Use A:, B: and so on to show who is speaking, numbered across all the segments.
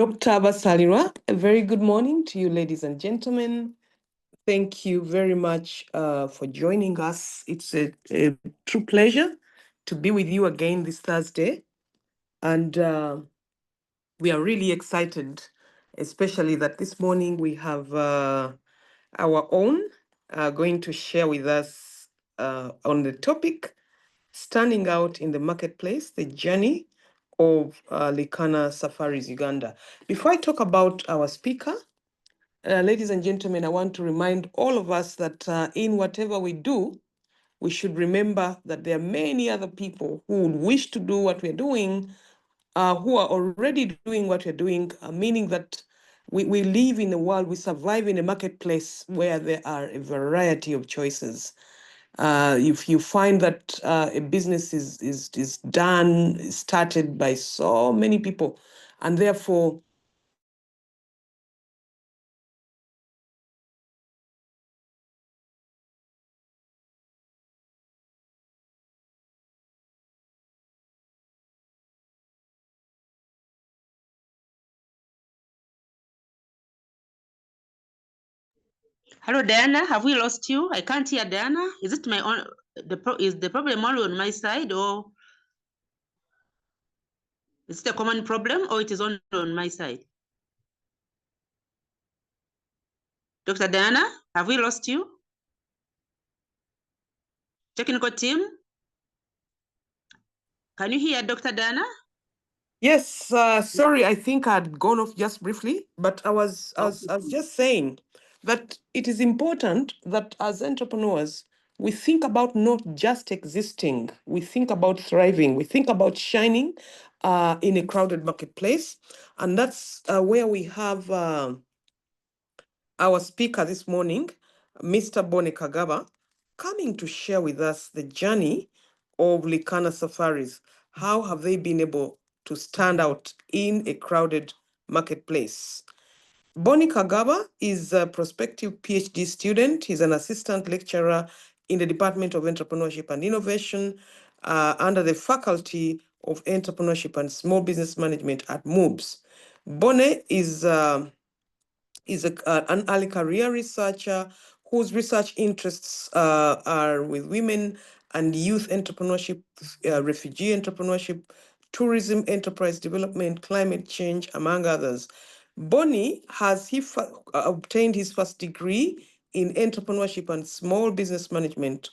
A: Dr. Basalira, a very good morning to you, ladies and gentlemen. Thank you very much for joining us. It's a true pleasure to be with you again this Thursday. And we are really excited, especially that this morning we have our own going to share with us on the topic, standing out in the marketplace, the journey of Likana Safaris Uganda. Before I talk about our speaker, ladies and gentlemen, I want to remind all of us that in whatever we do, we should remember that there are many other people who would wish to do what we're doing, who are already doing what we're doing, meaning that we live in a world, we survive in a marketplace where there are a variety of choices. If you find that a business is done, started by so many people, and therefore
B: Hello, Diana. Have we lost you? I can't hear Diana. Is it my own? Is the problem only on my side, or is it a common problem, or it is only on my side? Dr. Diana, have we lost you? Technical team, can you hear Dr. Diana?
A: yes, sorry, I think I'd gone off just briefly, but I was just saying that it is important that as entrepreneurs, we think about not just existing, we think about thriving, we think about shining in a crowded marketplace. And that's where we have our speaker this morning, Mr. Bonny Kagaba, coming to share with us the journey of Likana Safaris. How have they been able to stand out in a crowded marketplace? Bonny Kagaba is a prospective PhD student. He's an assistant lecturer in the Department of Entrepreneurship and Innovation under the Faculty of Entrepreneurship and Small Business Management at MUBS. Bonny is an early career researcher whose research interests are with women and youth entrepreneurship, refugee entrepreneurship, tourism, enterprise development, climate change, among others. Bonny has obtained his first degree in entrepreneurship and small business management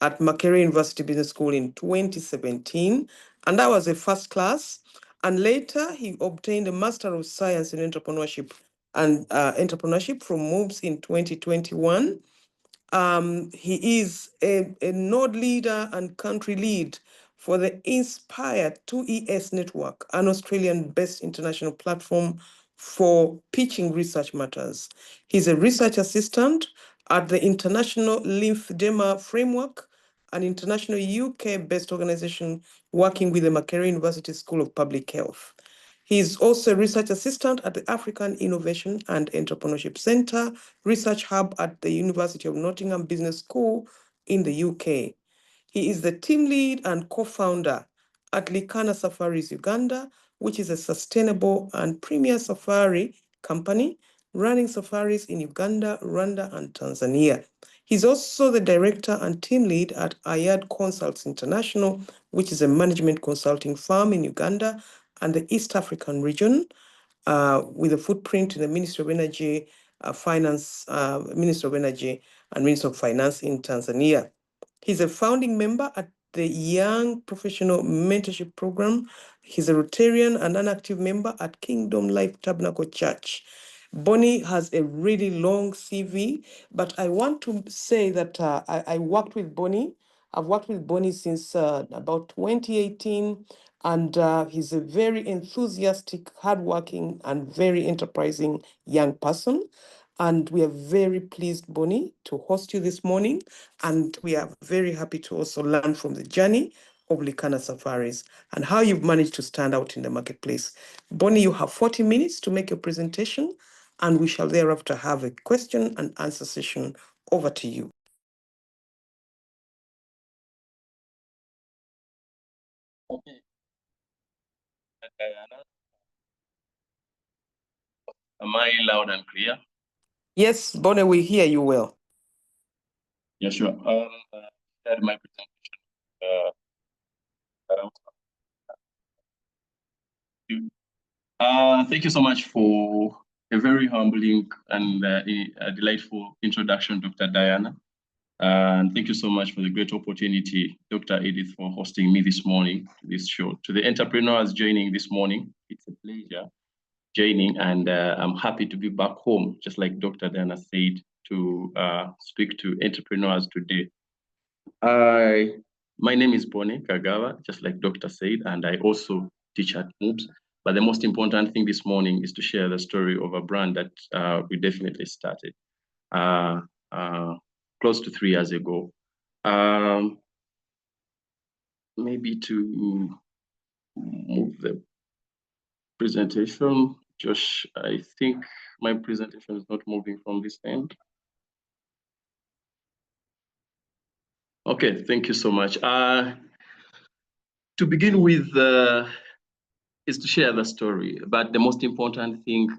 A: at Makerere University Business School in 2017, and that was a first class. And later, he obtained a Master of Science in Entrepreneurship and Entrepreneurship from MUBS in 2021. He is a node leader and country lead for the Inspire 2ES Network, an Australian-based international platform for pitching research matters. He's a research assistant at the International Lymphedema Framework, an international UK-based organization working with the Makerere University School of Public Health. He is also a research assistant at the African Innovation and Entrepreneurship Centre Research Hub at the University of Nottingham Business School in the UK. He is the team lead and co-founder at Likana Safaris Uganda, which is a sustainable and premier safari company running safaris in Uganda, Rwanda, and Tanzania. He's also the director and team lead at Ayad Consults International, which is a management consulting firm in Uganda and the East African region, with a footprint in the Ministry of Energy, Ministry of Energy and Ministry of Finance in Tanzania. He's a founding member at the Young Professional Mentorship Program. He's a Rotarian and an active member at Kingdom Life Tabernacle Church. Bonny has a really long CV, but I want to say that I worked with Bonny. I've worked with Bonny since about 2018, and he's a very enthusiastic, hardworking, and very enterprising young person. And we are very pleased, Bonny, to host you this morning. And we are very happy to also learn from the journey of Likana Safaris and how you've managed to stand out in the marketplace. Bonny, you have 40 minutes to make your presentation, and we shall thereafter have a question and answer session. Over to you.
C: Okay. Diana. Am I loud and clear?
A: Yes, Bonny, we hear you well.
C: Yeah, sure. Start my presentation. Thank you so much for a very humbling and a delightful introduction, Dr. Diana. And thank you so much for the great opportunity, Dr. Edith, for hosting me this morning, this show. To the entrepreneurs joining this morning, it's a pleasure joining, and I'm happy to be back home, just like Dr. Diana said, to speak to entrepreneurs today. My name is Bonny Kagaba, just like Dr. said, and I also teach at MUBS. But the most important thing this morning is to share the story of a brand that we definitely started close to 3 years ago. Maybe to move the presentation, Josh, I think my presentation is not moving from this end. Okay, thank you so much. To begin with, is to share the story, but the most important thing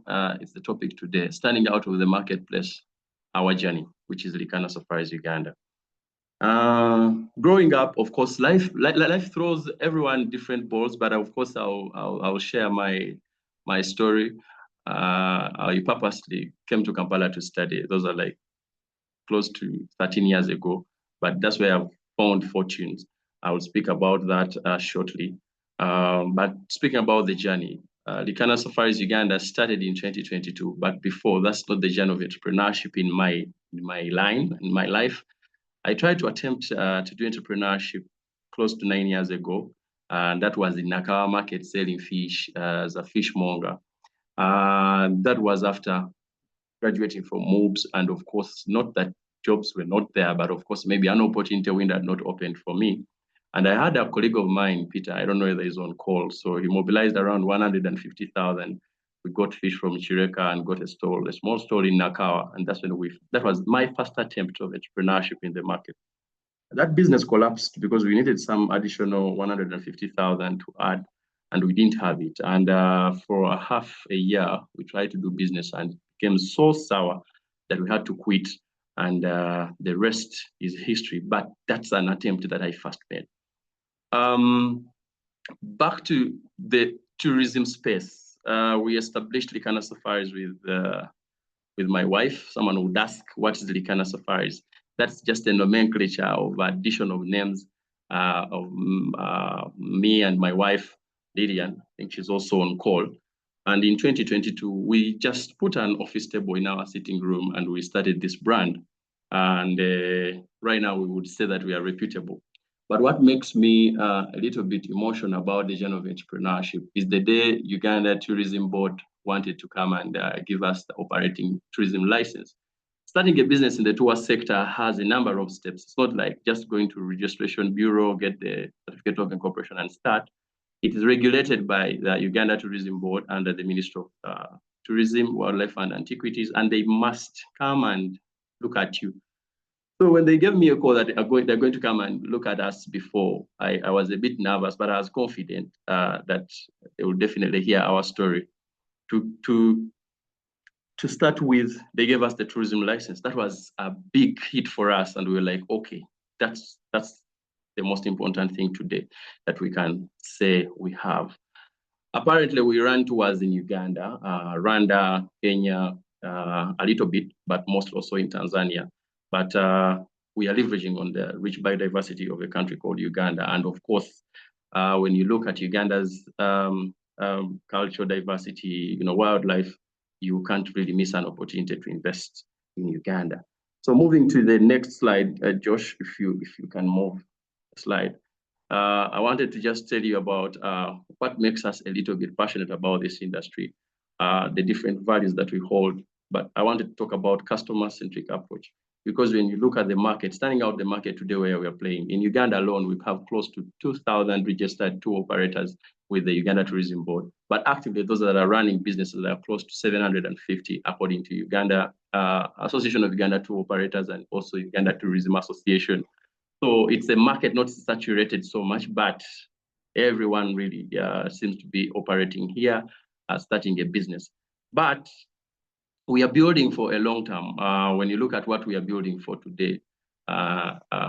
C: is the topic today, standing out of the marketplace, our journey, which is Likana Safaris Uganda. Growing up, of course, life throws everyone different balls, but of course, I'll share my story. I purposely came to Kampala to study. Those are like close to 13 years ago, but that's where I've found fortunes. I will speak about that shortly. But speaking about the journey, Likana Safaris Uganda started in 2022, but before, that's not the journey of entrepreneurship in my life. I tried to attempt to do entrepreneurship close to 9 years ago, and that was in Nakawa market selling fish as a fishmonger. That was after graduating from MUBS, and of course, not that jobs were not there, but of course, maybe an opportunity window had not opened for me. And I had a colleague of mine, Peter, I don't know whether he's on call, so he mobilized around 150,000. We got fish from Chireka and got a small stall in Nakawa, and that was my first attempt of entrepreneurship in the market. That business collapsed because we needed some additional 150,000 to add, and we didn't have it. And for half a year, we tried to do business, and it became so sour that we had to quit. And the rest is history. But that's an attempt that I first made. Back to the tourism space, we established Likana Safaris with my wife. Someone would ask, what is Likana Safaris? That's just a nomenclature of addition of names of me and my wife, Lillian. I think she's also on call. And in 2022, we just put an office table in our sitting room and we started this brand. And right now we would say that we are reputable. But what makes me a little bit emotional about the journey of entrepreneurship is the day Uganda Tourism Board wanted to come and give us the operating tourism license. Starting a business in the tour sector has a number of steps. It's not like just going to registration bureau, get the certificate of incorporation and start. It is regulated by the Uganda Tourism Board under the Ministry of Tourism, Wildlife and Antiquities, and they must come and look at you. So when they gave me a call that they're going to come and look at us before, I was a bit nervous, but I was confident that they will definitely hear our story. To start with, they gave us the tourism license. That was a big hit for us, and we were like, okay, that's the most important thing today that we can say we have. Apparently, we ran tours in Uganda, Rwanda, Kenya, a little bit, but mostly also in Tanzania. But we are leveraging on the rich biodiversity of a country called Uganda. And of course, when you look at Uganda's cultural diversity, wildlife, you can't really miss an opportunity to invest in Uganda. So moving to the next slide, Josh, if you can move the slide. I wanted to just tell you about what makes us a little bit passionate about this industry, the different values that we hold. But I wanted to talk about customer-centric approach, because when you look at the market, standing out the market today where we are playing, in Uganda alone, we have close to 2,000 registered tour operators with the Uganda Tourism Board. But actively, those that are running businesses are close to 750, according to Uganda Association of Uganda Tour Operators and also Uganda Tourism Association. So it's a market not saturated so much, but everyone really seems to be operating here, starting a business. But we are building for a long term. When you look at what we are building for today,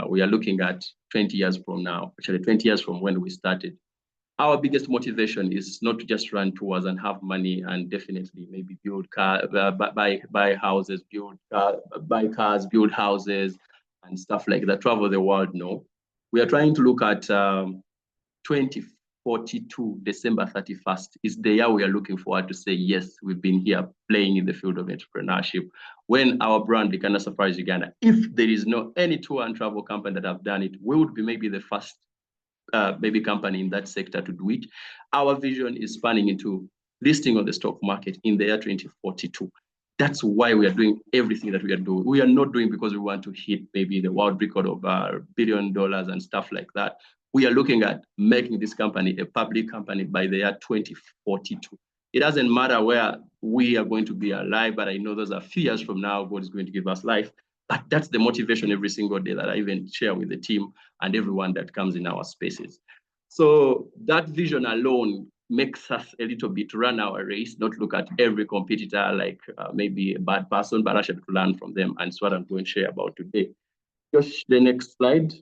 C: we are looking at 20 years from now, actually 20 years from when we started. Our biggest motivation is not to just run tours and have money and definitely maybe build cars, buy houses, buy cars, build houses and stuff like that, travel the world. No, we are trying to look at 2042, December 31st is the year we are looking forward to say, yes, we've been here playing in the field of entrepreneurship. When our brand, Likana Safaris Uganda, if there is no any tour and travel company that have done it, we would be maybe the first maybe company in that sector to do it. Our vision is spanning into listing on the stock market in the year 2042. That's why we are doing everything that we are doing. We are not doing because we want to hit maybe the world record of $1 billion and stuff like that. We are looking at making this company a public company by the year 2042. It doesn't matter where we are going to be alive, but I know those are few years from now, God is going to give us life. But that's the motivation every single day that I even share with the team and everyone that comes in our spaces. So that vision alone makes us a little bit run our race, not look at every competitor like maybe a bad person, but actually to learn from them. And it's what I'm going to share about today. Josh, the next slide.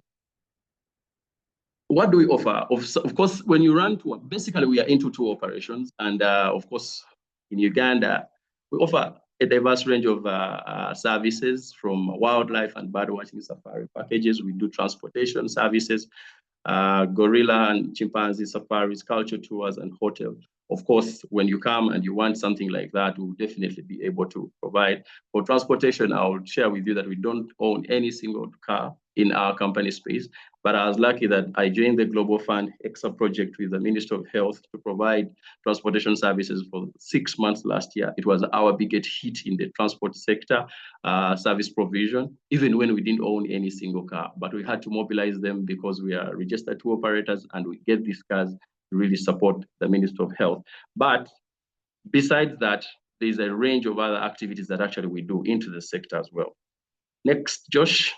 C: What do we offer? Of course, when you run to, basically we are into tour operations. And of course, in Uganda, we offer a diverse range of services from wildlife and birdwatching safari packages. We do transportation services, gorilla and chimpanzee safaris, culture tours, and hotels. Of course, when you come and you want something like that, we'll definitely be able to provide. For transportation, I'll share with you that we don't own any single car in our company space, but I was lucky that I joined the Global Fund EXA project with the Ministry of Health to provide transportation services for 6 months last year. It was our biggest hit in the transport sector, service provision, even when we didn't own any single car, but we had to mobilize them because we are registered tour operators and we get these cars to really support the Ministry of Health. But besides that, there's a range of other activities that actually we do into the sector as well. Next, Josh.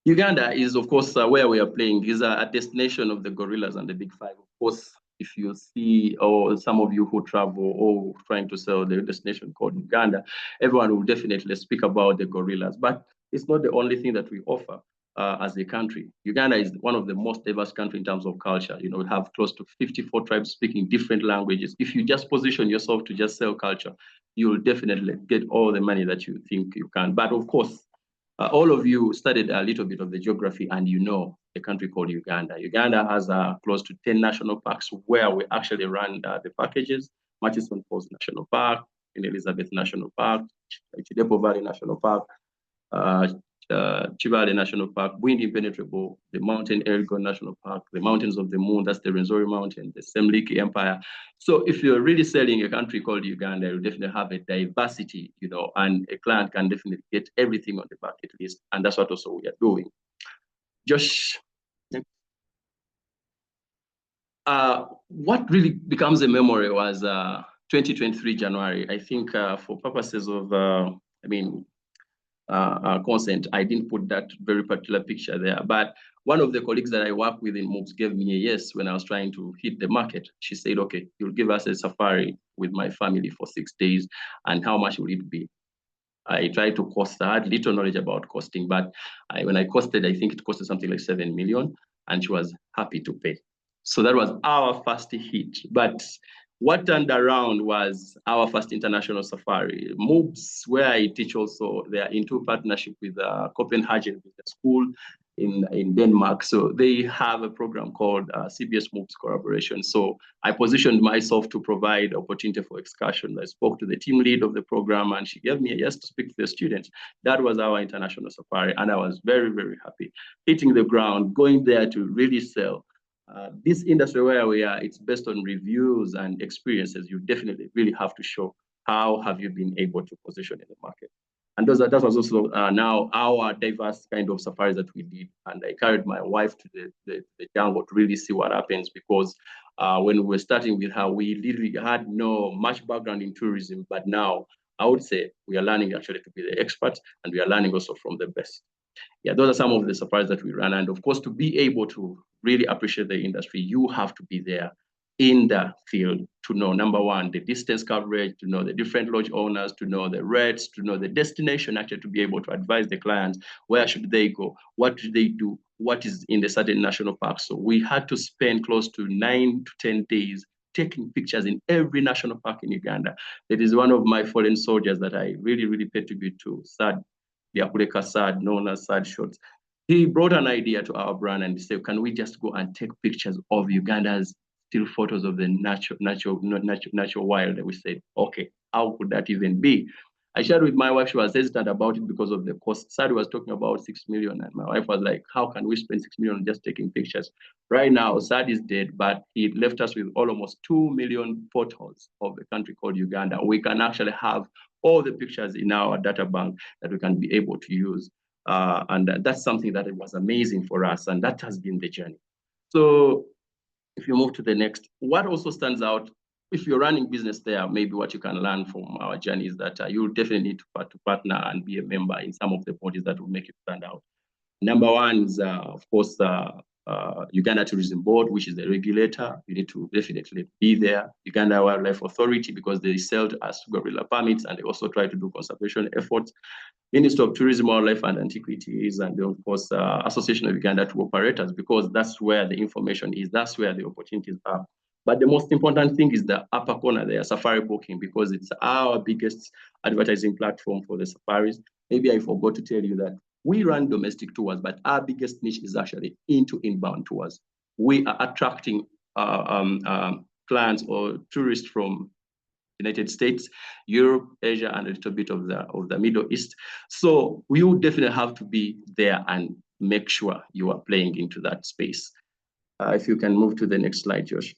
C: Uganda is, of course, where we are playing. Is a destination of the gorillas and the big five. Of course, if you see, or some of you who travel or trying to sell the destination called Uganda, everyone will definitely speak about the gorillas. But it's not the only thing that we offer as a country. Uganda is one of the most diverse countries in terms of culture. You know, we have close to 54 tribes speaking different languages. If you just position yourself to just sell culture, you will definitely get all the money that you think you can. But of course, all of you studied a little bit of the geography and you know a country called Uganda. Uganda has close to 10 national parks where we actually run the packages. Murchison Falls National Park, Queen Elizabeth National Park, Chidepo Valley National Park, Chivale National Park, Wind Impenetrable, the Mountain Elgon National Park, the Mountains of the Moon, that's the Rwenzori Mountain, the Semliki Empire. So if you're really selling a country called Uganda, you definitely have a diversity, you know, and a client can definitely get everything on the bucket list. And that's what also we are doing. Josh. What really becomes a memory was 2023 January. I think for purposes of, consent, I didn't put that very particular picture there. But one of the colleagues that I work with in MUBS gave me a yes when I was trying to hit the market. She said, okay, you'll give us a safari with my family for 6 days. And how much will it be? I tried to cost, I had little knowledge about costing, but when I costed, I think it costed something like 7 million, and she was happy to pay. So that was our first hit. But what turned around was our first international safari. MUBS, where I teach also, they are into partnership with Copenhagen Business School in Denmark. So they have a program called CBS MUBS Collaboration. So I positioned myself to provide opportunity for excursion. I spoke to the team lead of the program and she gave me a yes to speak to the students. That was our international safari. And I was very, very happy. Hitting the ground, going there to really sell. This industry where we are, it's based on reviews and experiences. You definitely really have to show how have you been able to position in the market. And that was also now our diverse kind of safaris that we did. And I carried my wife to the jungle to really see what happens, because when we were starting with her, we literally had no much background in tourism. But now I would say we are learning actually to be the experts, and we are learning also from the best. Yeah, those are some of the safaris that we run. And of course, to be able to really appreciate the industry, you have to be there in the field to know, number one, the distance coverage, to know the different lodge owners, to know the rates, to know the destination, actually to be able to advise the clients, where should they go, what should they do, what is in the certain national park. So we had to spend close to 9 to 10 days taking pictures in every national park in Uganda. It is one of my fallen soldiers that I really, really pay tribute to, Sad, Diakuleka Sad, known as Sad Shots. He brought an idea to our brand and said, can we just go and take pictures of Uganda's still photos of the natural wild? And we said, okay, how could that even be? I shared with my wife, she was hesitant about it because of the cost. Sadi was talking about 6 million, and my wife was like, how can we spend 6 million just taking pictures? Right now, Sad is dead, but he left us with almost 2 million photos of the country called Uganda. We can actually have all the pictures in our data bank that we can be able to use. And that's something that was amazing for us, and that has been the journey. So if you move to the next, what also stands out, if you're running business there, maybe what you can learn from our journey is that you definitely need to partner and be a member in some of the bodies that will make you stand out. Number one is, of course, Uganda Tourism Board, which is the regulator. You need to definitely be there. Uganda Wildlife Authority, because they sell us gorilla permits and they also try to do conservation efforts. Ministry of Tourism, Wildlife and Antiquities, and of course, Association of Uganda Tour Operators, because that's where the information is, that's where the opportunities are. But the most important thing is the upper corner there, safari booking, because it's our biggest advertising platform for the safaris. Maybe I forgot to tell you that we run domestic tours, but our biggest niche is actually into inbound tours. We are attracting clients or tourists from United States, Europe, Asia, and a little bit of the Middle East. So we will definitely have to be there and make sure you are playing into that space. If you can move to the next slide, Josh.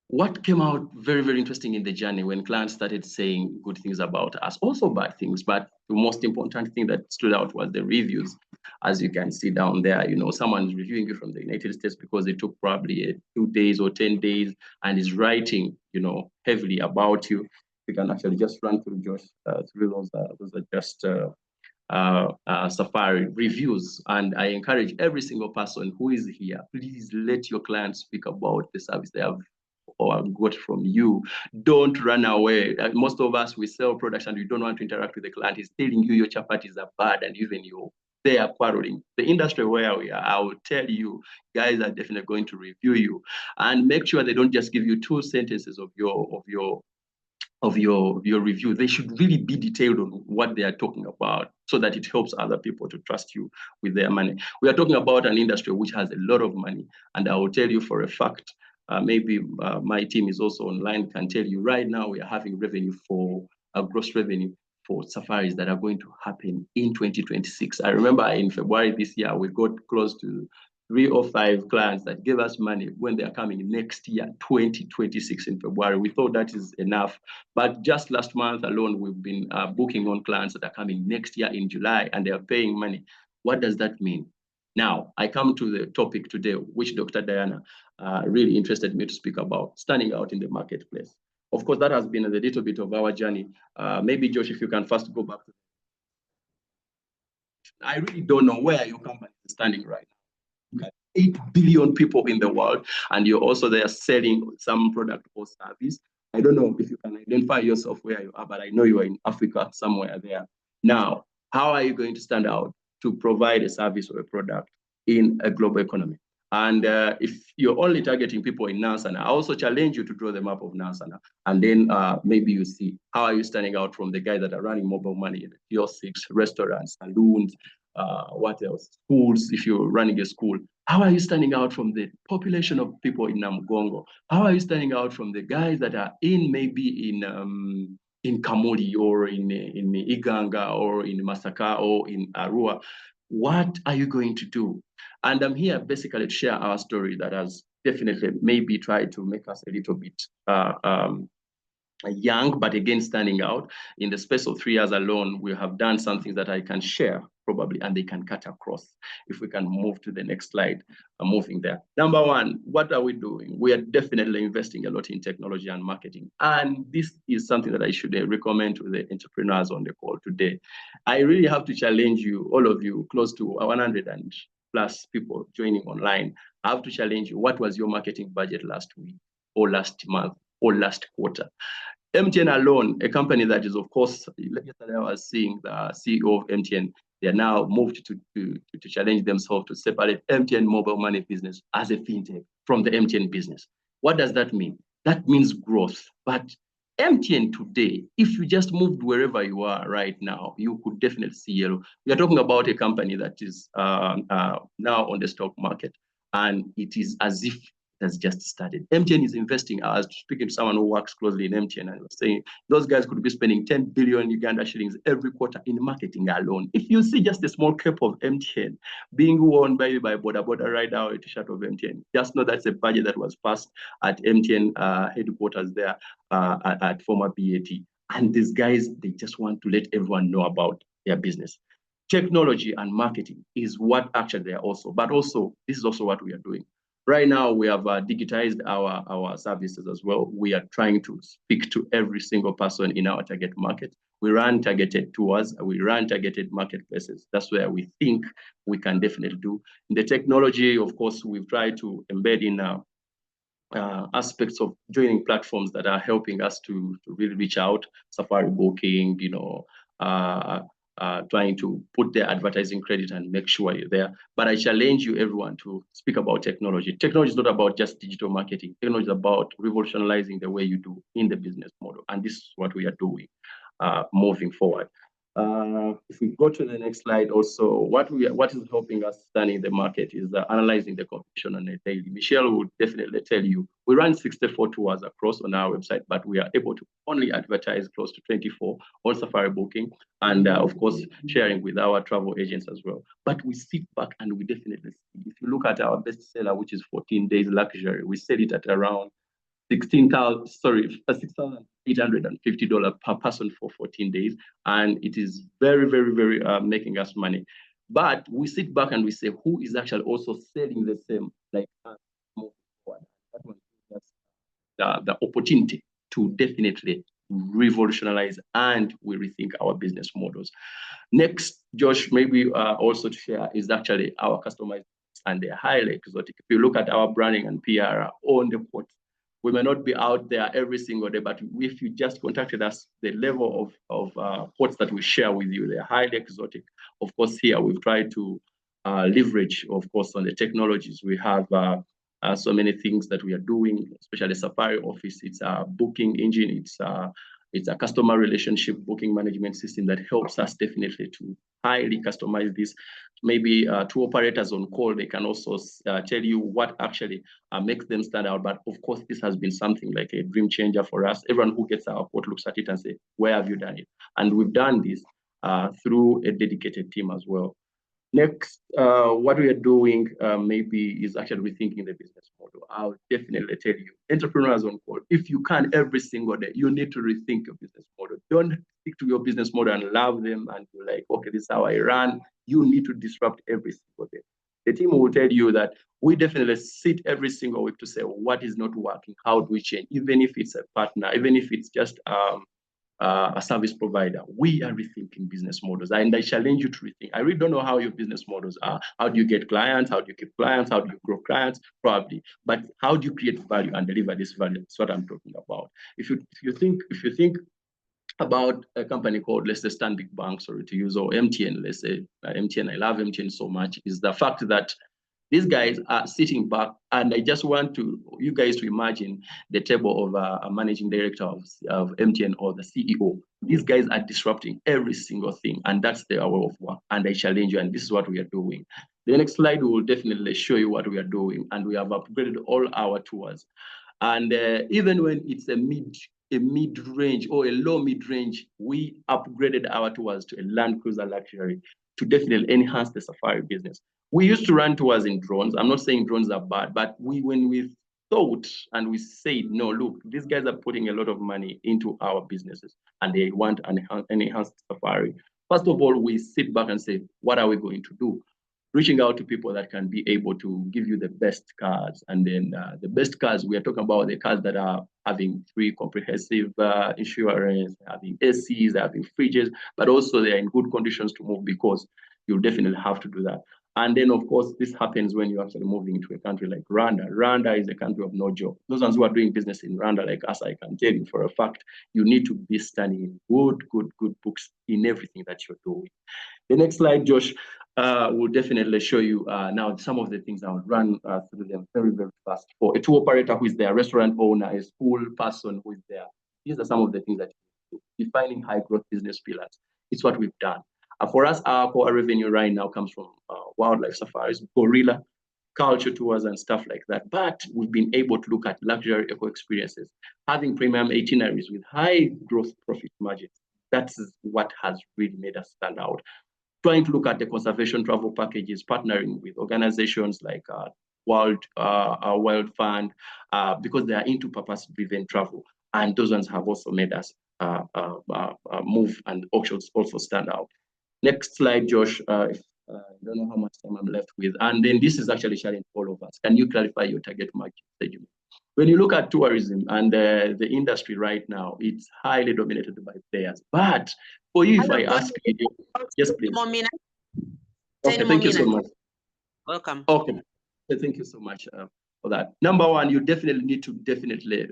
C: What came out very, very interesting in the journey when clients started saying good things about us, also bad things, but the most important thing that stood out was the reviews. As you can see down there, you know, someone's reviewing you from the United States because it took probably 2 days or 10 days and is writing, you know, heavily about you. You can actually just run through, Josh, through those are just Safari reviews. And I encourage every single person who is here, please let your clients speak about the service they have or got from you. Don't run away. Most of us, we sell products and we don't want to interact with the client. He's telling you your chapatis are bad and even they are quarreling. The industry where we are, I will tell you, guys are definitely going to review you and make sure they don't just give you 2 sentences of your review. They should really be detailed on what they are talking about so that it helps other people to trust you with their money. We are talking about an industry which has a lot of money, and I will tell you for a fact, maybe my team is also online, can tell you right now we are having revenue for gross revenue for safaris that are going to happen in 2026. I remember in February this year, we got close to 3 or 5 clients that gave us money when they are coming next year, 2026 in February. We thought that is enough. But just last month alone, we've been booking on clients that are coming next year in July and they are paying money. What does that mean? Now, I come to the topic today, which Dr. Diana really interested me to speak about, standing out in the marketplace. Of course, that has been a little bit of our journey. Maybe, Josh, if you can first go back to I really don't know where your company is standing right now. 8 billion people in the world, and you're also there selling some product or service. I don't know if you can identify yourself where you are, but I know you are in Africa somewhere there. Now, how are you going to stand out to provide a service or a product in a global economy? And if you're only targeting people in Nansana, I also challenge you to draw the map of Nansana. And then maybe you see how are you standing out from the guys that are running mobile money in kiosks, restaurants, saloons, what else? Schools, if you're running a school. How are you standing out from the population of people in Namugongo? How are you standing out from the guys that are maybe in Kamuli or in Iganga or in Masaka or in Arua? What are you going to do? And I'm here basically to share our story that has definitely maybe tried to make us a little bit young, but again, standing out. In the space of 3 years alone, we have done something that I can share probably, and they can cut across. If we can move to the next slide, I'm moving there. Number one, what are we doing? We are definitely investing a lot in technology and marketing. And this is something that I should recommend to the entrepreneurs on the call today. I really have to challenge you, all of you, close to 100 and plus people joining online, I have to challenge you. What was your marketing budget last week or last month or last quarter? MTN alone, a company that is, of course, yesterday I was seeing the CEO of MTN, they are now moved to challenge themselves to separate MTN mobile money business as a fintech from the MTN business. What does that mean? That means growth. But MTN today, if you just moved wherever you are right now, you could definitely see yellow. We are talking about a company that is now on the stock market, and it is as if has just started. MTN is investing. I was speaking to someone who works closely in MTN and was saying those guys could be spending 10 billion Uganda shillings every quarter in marketing alone. If you see just a small cap of MTN being owned by Boda Boda right now, a t-shirt of MTN, just know that's a budget that was passed at MTN headquarters there at former BAT. And these guys, they just want to let everyone know about their business. Technology and marketing is what actually they are also, but also this is also what we are doing. Right now, we have digitized our services as well. We are trying to speak to every single person in our target market. We run targeted tours, we run targeted marketplaces. That's where we think we can definitely do. In the technology, of course, we've tried to embed in aspects of joining platforms that are helping us to really reach out, Safari Booking, trying to put their advertising credit and make sure you're there. But I challenge you, everyone, to speak about technology. Technology is not about just digital marketing. Technology is about revolutionizing the way you do in the business model. And this is what we are doing moving forward. If we go to the next slide, also, what is helping us studying the market is analyzing the competition on a daily. Michelle will definitely tell you, we run 64 tours across on our website, but we are able to only advertise close to 24 on Safari Booking, and of course, sharing with our travel agents as well. But we sit back and we definitely see, if you look at our best seller, which is 14 days luxury, we sell it at around $6,850 per person for 14 days. And it is very, very, very making us money. But we sit back and we say, who is actually also selling the same like us moving forward? That one gives us the opportunity to definitely revolutionize and we rethink our business models. Next, Josh, maybe also to share is actually our customized and they're highly exotic. If you look at our branding and PR on the quote, we may not be out there every single day, but if you just contacted us, the level of quotes that we share with you, they're highly exotic. Of course, here we've tried to leverage, of course, on the technologies. We have so many things that we are doing, especially Safari Office. It's a booking engine. It's a customer relationship booking management system that helps us definitely to highly customize this. Maybe two operators on call, they can also tell you what actually makes them stand out. But of course, this has been something like a dream changer for us. Everyone who gets our quote looks at it and say, where have you done it? And we've done this through a dedicated team as well. Next, what we are doing maybe is actually rethinking the business model. I'll definitely tell you, entrepreneurs on call, if you can every single day, you need to rethink your business model. Don't stick to your business model and love them and you're like, okay, this is how I run. You need to disrupt every single day. The team will tell you that we definitely sit every single week to say, what is not working? How do we change? Even if it's a partner, even if it's just a service provider, we are rethinking business models. And I challenge you to rethink. I really don't know how your business models are. How do you get clients? How do you keep clients? How do you grow clients? Probably. But how do you create value and deliver this value? That's what I'm talking about. If you think about a company called, let's say, Stanbic Bank, sorry to use, or MTN, let's say MTN, I love MTN so much, is the fact that these guys are sitting back, and I just want you guys to imagine the table of a managing director of MTN or the CEO. These guys are disrupting every single thing, and that's their way of work. And I challenge you, and this is what we are doing. The next slide will definitely show you what we are doing, and we have upgraded all our tours. And even when it's a mid-range or a low mid-range, we upgraded our tours to a Land Cruiser luxury to definitely enhance the safari business. We used to run tours in drones. I'm not saying drones are bad, but when we thought and we said, no, look, these guys are putting a lot of money into our businesses and they want an enhanced safari. First of all, we sit back and say, what are we going to do? Reaching out to people that can be able to give you the best cars. And then the best cars, we are talking about the cars that are having free comprehensive insurance, having ACs, having fridges, but also they are in good conditions to move because you'll definitely have to do that. And then, of course, this happens when you're actually moving to a country like Rwanda. Rwanda is a country of no job. Those ones who are doing business in Rwanda, like us, I can tell you for a fact, you need to be studying good books in everything that you're doing. The next slide, Josh, will definitely show you now some of the things I would run through them very, very fast. For a tour operator who is there, a restaurant owner, a school person who is there, these are some of the things that you do. Defining high growth business pillars. It's what we've done. For us, our core revenue right now comes from wildlife safaris, gorilla, culture tours, and stuff like that. But we've been able to look at luxury eco experiences, having premium itineraries with high growth profit margins. That's what has really made us stand out. Trying to look at the conservation travel packages, partnering with organizations like World Fund, because they are into purpose-driven travel. And those ones have also made us move and auctions also stand out. Next slide, Josh. I don't know how much time I'm left with. And then this is actually challenging all of us. Can you clarify your target market segment? When you look at tourism and the industry right now, it's highly dominated by players. But for you, if I ask you, yes, please.
B: 10 more minutes.
C: Okay, thank you so much.
B: Welcome.
C: Okay, thank you so much for that. Number one, you definitely need to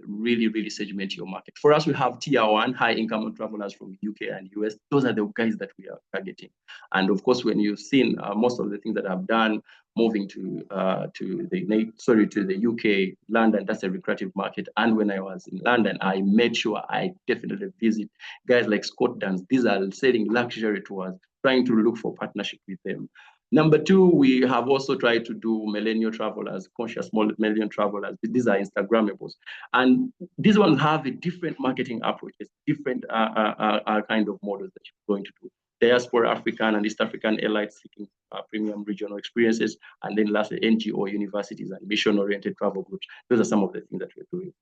C: really segment your market. For us, we have tier one, high income travelers from UK and US. Those are the guys that we are targeting. And of course, when you've seen most of the things that I've done, moving to the UK, London, that's a lucrative market. And when I was in London, I made sure I definitely visit guys like Scott Dance. These are selling luxury tours, trying to look for partnership with them. Number two, we have also tried to do millennial travelers, conscious millennial travelers. These are Instagrammables. And these ones have a different marketing approaches, different kind of models that you're going to do. Diaspora African and East African elites seeking premium regional experiences. And then lastly, NGO universities and mission-oriented travel groups. Those are some of the things that we're doing.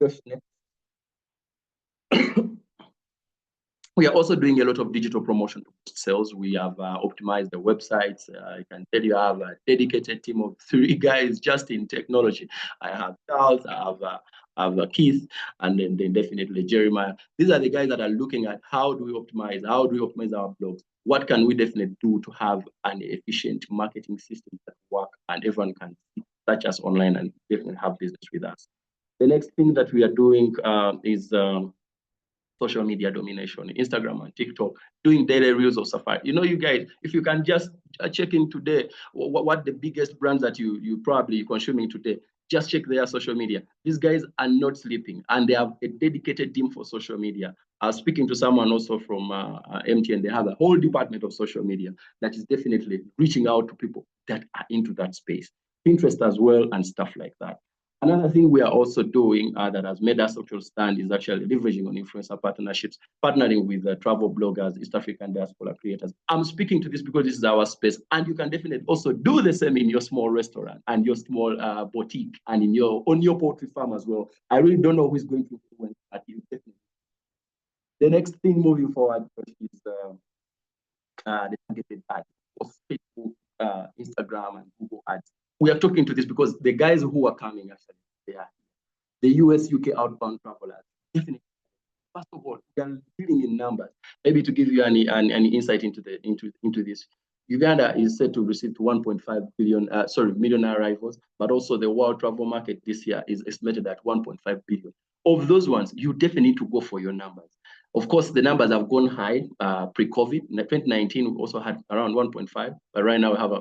C: Just next. We are also doing a lot of digital promotion to boost sales. We have optimized the websites. I can tell you I have a dedicated team of 3 guys just in technology. I have Charles, I have Keith, and then definitely Jeremiah. These are the guys that are looking at how do we optimize our blogs? What can we definitely do to have an efficient marketing system that work and everyone can search us online and definitely have business with us. The next thing that we are doing is social media domination, Instagram and TikTok, doing daily reels of Safari. You know, you guys, if you can just check in today, what the biggest brands that you probably consuming today, just check their social media. These guys are not sleeping and they have a dedicated team for social media. I was speaking to someone also from MTN. They have a whole department of social media that is definitely reaching out to people that are into that space. Pinterest as well and stuff like that. Another thing we are also doing that has made us actually stand is actually leveraging on influencer partnerships, partnering with travel bloggers, East African diaspora creators. I'm speaking to this because this is our space, and you can definitely also do the same in your small restaurant and your small boutique and on your poultry farm as well. I really don't know who is going to influence that. You definitely. The next thing moving forward is the targeted ads, Facebook, Instagram, and Google ads. We are talking to this because the guys who are coming actually, they are the US, UK outbound travelers. Definitely. First of all, they are dealing in numbers. Maybe to give you any insight into this, Uganda is set to receive 1.5 million arrivals, but also the world travel market this year is estimated at 1.5 billion. Of those ones, you definitely need to go for your numbers. Of course, the numbers have gone high pre-COVID. In 2019, we also had around 1.5, but right now we have a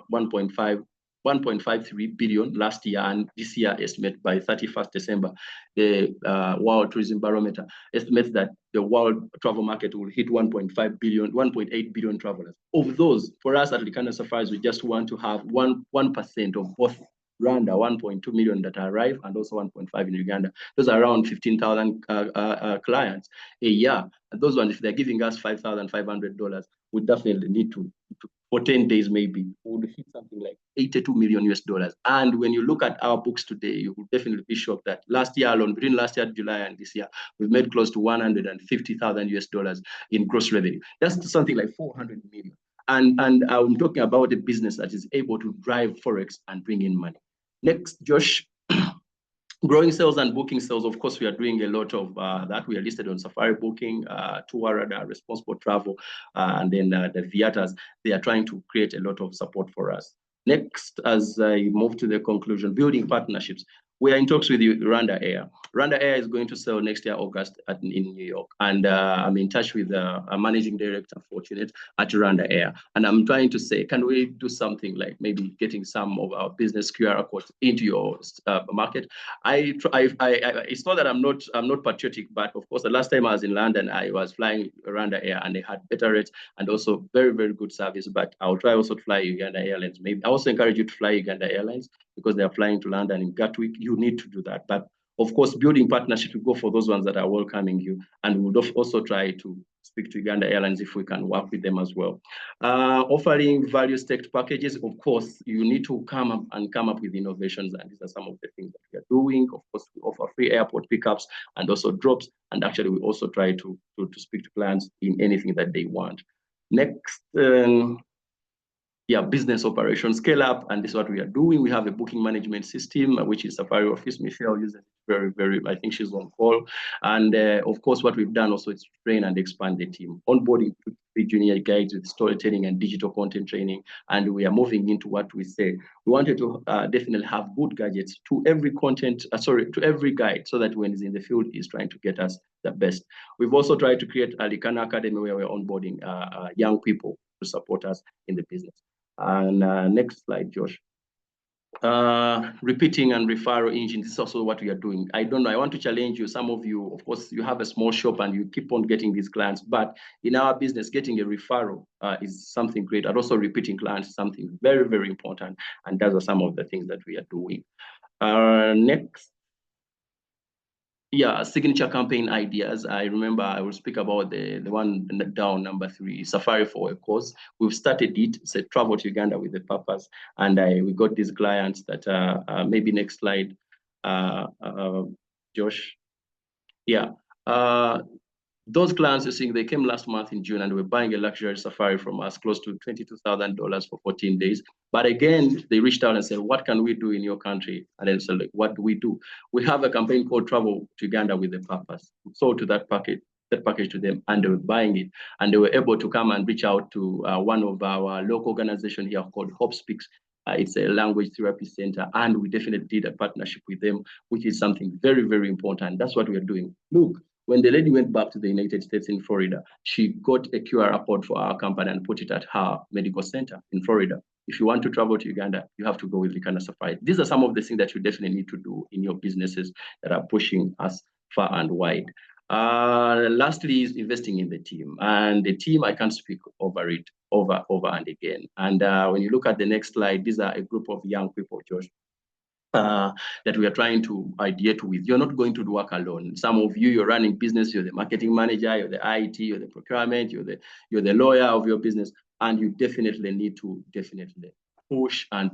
C: 1.53 billion last year, and this year estimated by 31st December, the World Tourism Barometer estimates that the world travel market will hit 1.5 billion, 1.8 billion travelers. Of those, for us at Likana Safaris, we just want to have 1% of both Rwanda, 1.2 million that arrive, and also 1.5 in Uganda. Those are around 15,000 clients a year. And those ones, if they're giving us $5,500, we definitely need to for 10 days maybe, we would hit something like $82 million. And when you look at our books today, you will definitely be shocked that last year alone, between last year, July, and this year, we've made close to $150,000 in gross revenue. That's something like 400 million. And I'm talking about a business that is able to drive Forex and bring in money. Next, Josh. Growing sales and booking sales, of course, we are doing a lot of that. We are listed on Safari Booking, Tour Radar, Responsible Travel, and then the Viatas. They are trying to create a lot of support for us. Next, as I move to the conclusion, building partnerships. We are in talks with Rwanda Air. Rwanda Air is going to sell next year, August, in New York. And I'm in touch with a managing director, Fortunate, at Rwanda Air. And I'm trying to say, can we do something like maybe getting some of our business QR codes into your market? It's not that I'm not patriotic, but of course, the last time I was in London, I was flying Rwanda Air and they had better rates and also very, very good service. But I'll try also to fly Uganda Airlines. Maybe I also encourage you to fly Uganda Airlines because they are flying to London in Gatwick. You need to do that. But of course, building partnerships, we go for those ones that are welcoming you. And we'll also try to speak to Uganda Airlines if we can work with them as well. Offering value-stacked packages, of course, you need to come up with innovations. And these are some of the things that we are doing. Of course, we offer free airport pickups and also drops. And actually, we also try to speak to clients in anything that they want. Next, business operations scale up, and this is what we are doing. We have a booking management system, which is Safari Office. Michelle uses it very, very, I think she's on call. And of course, what we've done also is to train and expand the team. Onboarding junior guides with storytelling and digital content training. And we are moving into what we say. We wanted to definitely have good gadgets to every to every guide, so that when he's in the field, he's trying to get us the best. We've also tried to create a Likana Academy where we're onboarding young people to support us in the business. And next slide, Josh. Repeating and referral engine, this is also what we are doing. I don't know, I want to challenge you. Some of you, of course, you have a small shop and you keep on getting these clients, but in our business, getting a referral is something great. And also repeating clients is something very, very important. And those are some of the things that we are doing. Next. Signature campaign ideas. I remember I will speak about the one down, number 3, Safari for a Cause. We've started it. It's a travel to Uganda with a purpose. And we got these clients that maybe next slide, Josh. Those clients, you see, they came last month in June and were buying a luxury safari from us, close to $22,000 for 14 days. But again, they reached out and said, what can we do in your country? And then said, like, what do? We have a campaign called Travel to Uganda with a Purpose. We sold to that package to them, and they were buying it. And they were able to come and reach out to one of our local organizations here called Hope Speaks. It's a language therapy center, and we definitely did a partnership with them, which is something very, very important. That's what we are doing. Look, when the lady went back to the United States in Florida, she got a QR code for our company and put it at her medical center in Florida. If you want to travel to Uganda, you have to go with Likana Safari. These are some of the things that you definitely need to do in your businesses that are pushing us far and wide. Lastly is investing in the team. And the team, I can't speak over it over and again. And when you look at the next slide, these are a group of young people, Josh, that we are trying to ideate with. You're not going to work alone. Some of you, you're running business, you're the marketing manager, you're the IT, you're the procurement, you're the lawyer of your business, and you definitely need to push and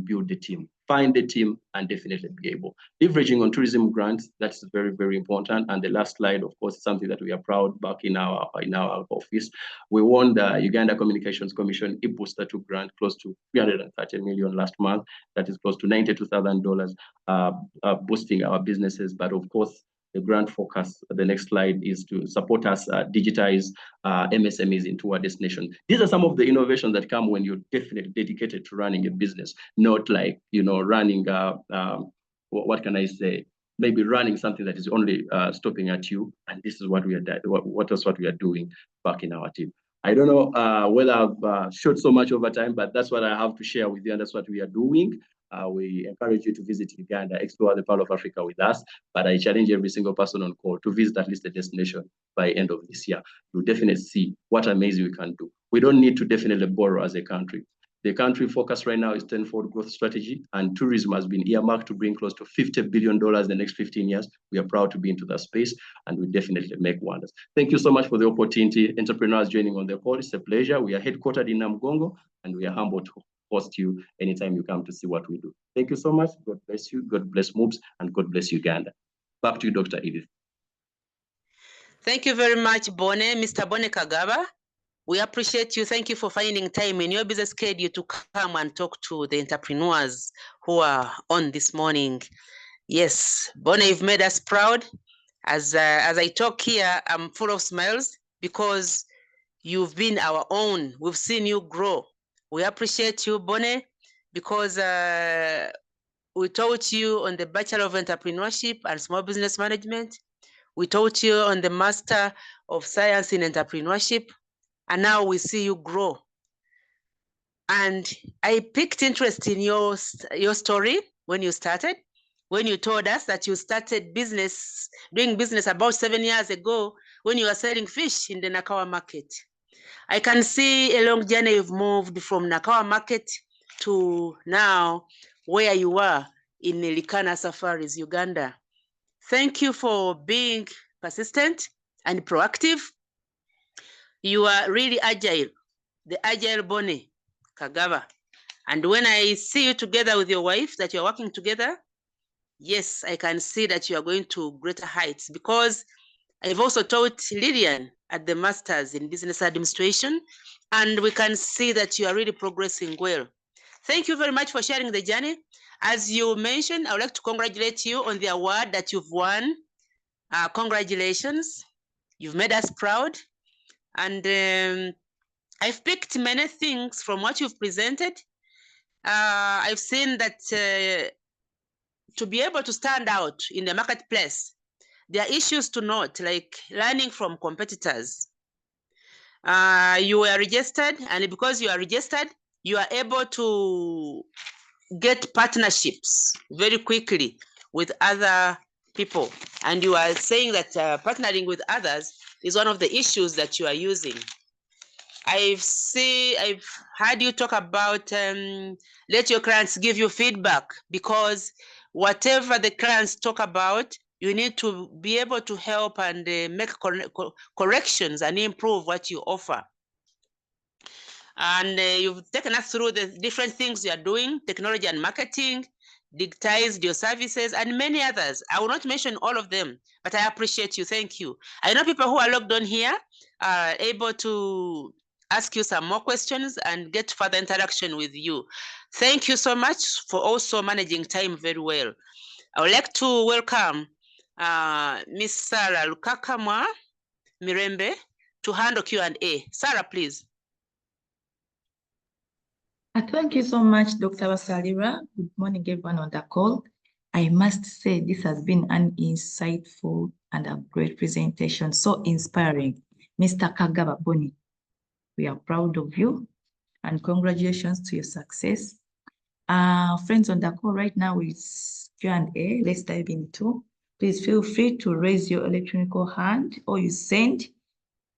C: build the team. Find the team and definitely be able. Leveraging on tourism grants, that's very, very important. And the last slide, of course, is something that we are proud back in our office. We won the Uganda Communications Commission eBooster 2 grant, close to 330 million last month. That is close to $92,000, boosting our businesses. But of course, the grant focus, the next slide, is to support us digitize MSMEs into our destination. These are some of the innovations that come when you're definitely dedicated to running a business, not like, running, what can I say? Maybe running something that is only stopping at you. And this is what we are what we are doing back in our team. I don't know whether I've showed so much over time, but that's what I have to share with you, and that's what we are doing. We encourage you to visit Uganda, explore the Pearl of Africa with us, but I challenge every single person on call to visit at least a destination by end of this year. You'll definitely see what amazing we can do. We don't need to definitely borrow as a country. The country focus right now is 10-fold growth strategy, and tourism has been earmarked to bring close to $50 billion in the next 15 years. We are proud to be into that space, and we definitely make wonders. Thank you so much for the opportunity. Entrepreneurs joining on the call, it's a pleasure. We are headquartered in Namugongo, and we are humbled to host you anytime you come to see what we do. Thank you so much. God bless you. God bless MUBS, and God bless Uganda. Back to you, Dr. Edith.
B: Thank you very much, Bonny, Mr. Bonny Kagaba. We appreciate you. Thank you for finding time in your busy schedule to come and talk to the entrepreneurs who are on this morning. Yes, Bonny, you've made us proud. As I talk here, I'm full of smiles because you've been our own. We've seen you grow. We appreciate you, Bonny. because we taught you on the Bachelor of Entrepreneurship and Small Business Management. We taught you on the Master of Science in Entrepreneurship, and now we see you grow. And I picked interest in your story when you started, when you told us that you started doing business about 7 years ago when you were selling fish in the Nakawa market. I can see a long journey you've moved from Nakawa market to now where you are in Likana Safaris, Uganda. Thank you for being persistent and proactive. You are really agile, the agile Bonny, Kagaba. And when I see you together with your wife, that you're working together, yes, I can see that you are going to greater heights, because I've also taught Lillian at the Masters in Business Administration, and we can see that you are really progressing well. Thank you very much for sharing the journey. As you mentioned, I would like to congratulate you on the award that you've won. Congratulations. You've made us proud. And I've picked many things from what you've presented. I've seen that to be able to stand out in the marketplace, there are issues to note, like learning from competitors. You were registered, and because you are registered, you are able to get partnerships very quickly with other people. And you are saying that partnering with others is one of the issues that you are using. I've heard you talk about let your clients give you feedback, because whatever the clients talk about, you need to be able to help and make corrections and improve what you offer. And you've taken us through the different things you are doing, technology and marketing, digitized your services, and many others. I will not mention all of them, but I appreciate you. Thank you. I know people who are logged on here are able to ask you some more questions and get further interaction with you. Thank you so much for also managing time very well. I would like to welcome Miss Sarah Lukakamwa Mirembe to handle Q&A. Sarah, please.
D: Thank you so much, Dr. Wasalira. Good morning, everyone on the call. I must say this has been an insightful and a great presentation, so inspiring. Mr. Kagaba Bonny, we are proud of you and congratulations to your success. Friends on the call right now is Q&A. Let's dive into. Please feel free to raise your electronic hand, or you send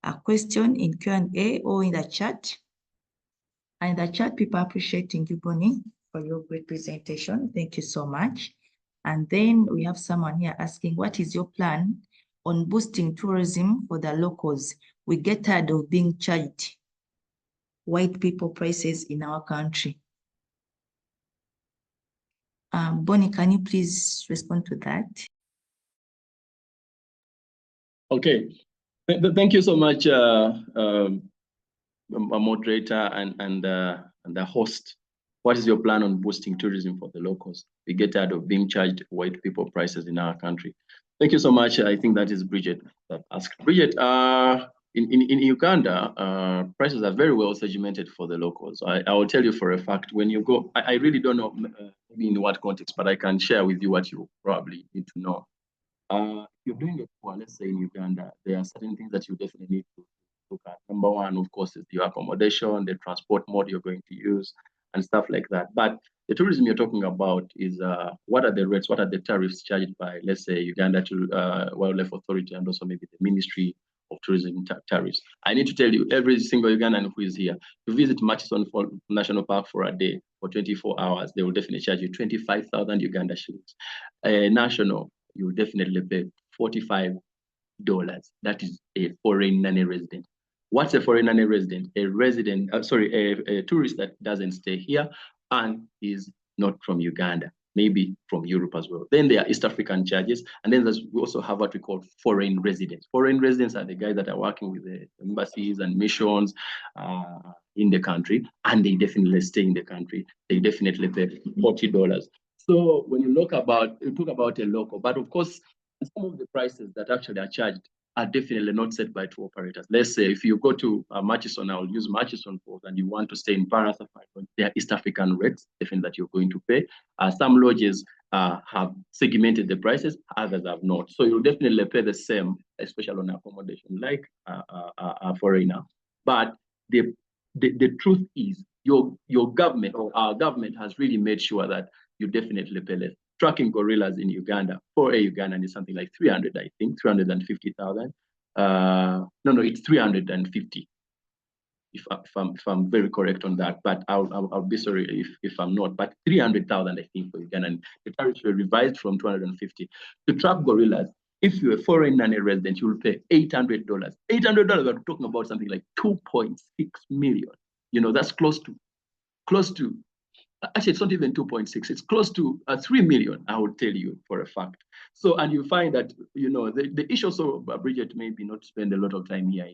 D: a question in Q&A or in the chat. And in the chat, people are appreciating you, Bonny, for your great presentation. Thank you so much. And then we have someone here asking, what is your plan on boosting tourism for the locals? We get tired of being charged white people prices in our country. Bonny, can you please respond to that?
C: Okay. Thank you so much, a moderator and the host. What is your plan on boosting tourism for the locals? We get tired of being charged white people prices in our country. Thank you so much. I think that is Bridget that asked. Bridget, in Uganda, prices are very well segmented for the locals. I will tell you for a fact, when you go, I really don't know maybe in what context, but I can share with you what you probably need to know. If you're doing a tour, let's say in Uganda, there are certain things that you definitely need to look at. Number one, of course, is your accommodation, the transport mode you're going to use, and stuff like that. But the tourism you're talking about is what are the rates, what are the tariffs charged by, let's say, Uganda to Wildlife Authority, and also maybe the Ministry of Tourism tariffs. I need to tell you, every single Ugandan who is here, to visit Murchison National Park for a day, for 24 hours, they will definitely charge you 25,000 Uganda shillings. National, you will definitely pay $45. That is a foreign non-resident. What's a foreign non-resident? A resident, a tourist that doesn't stay here and is not from Uganda, maybe from Europe as well. Then there are East African charges, and then we also have what we call foreign residents. Foreign residents are the guys that are working with the embassies and missions in the country, and they definitely stay in the country. They definitely pay $40. So when you talk about a local, but of course, some of the prices that actually are charged are definitely not set by tour operators. Let's say if you go to Murchison, I'll use Murchison Port, and you want to stay in Para Safari, there are East African rates, definitely that you're going to pay. Some lodges have segmented the prices, others have not. So you'll definitely pay the same, especially on accommodation, like a foreigner. But the truth is, your government or our government has really made sure that you definitely pay less. Tracking gorillas in Uganda for a Ugandan is something like 300, I think, 350,000. No, it's 350. If I'm very correct on that, but I'll be sorry if I'm not. But 300,000, I think, for Uganda, and the tariffs were revised from 250. To trap gorillas, if you're a foreign and a resident, you will pay $800. $800, we're talking about something like 2.6 million. You know, that's close to. Actually, it's not even 2.6. It's close to 3 million, I would tell you for a fact. So, and you find that, you know, the issue also, Bridget, maybe not spend a lot of time here.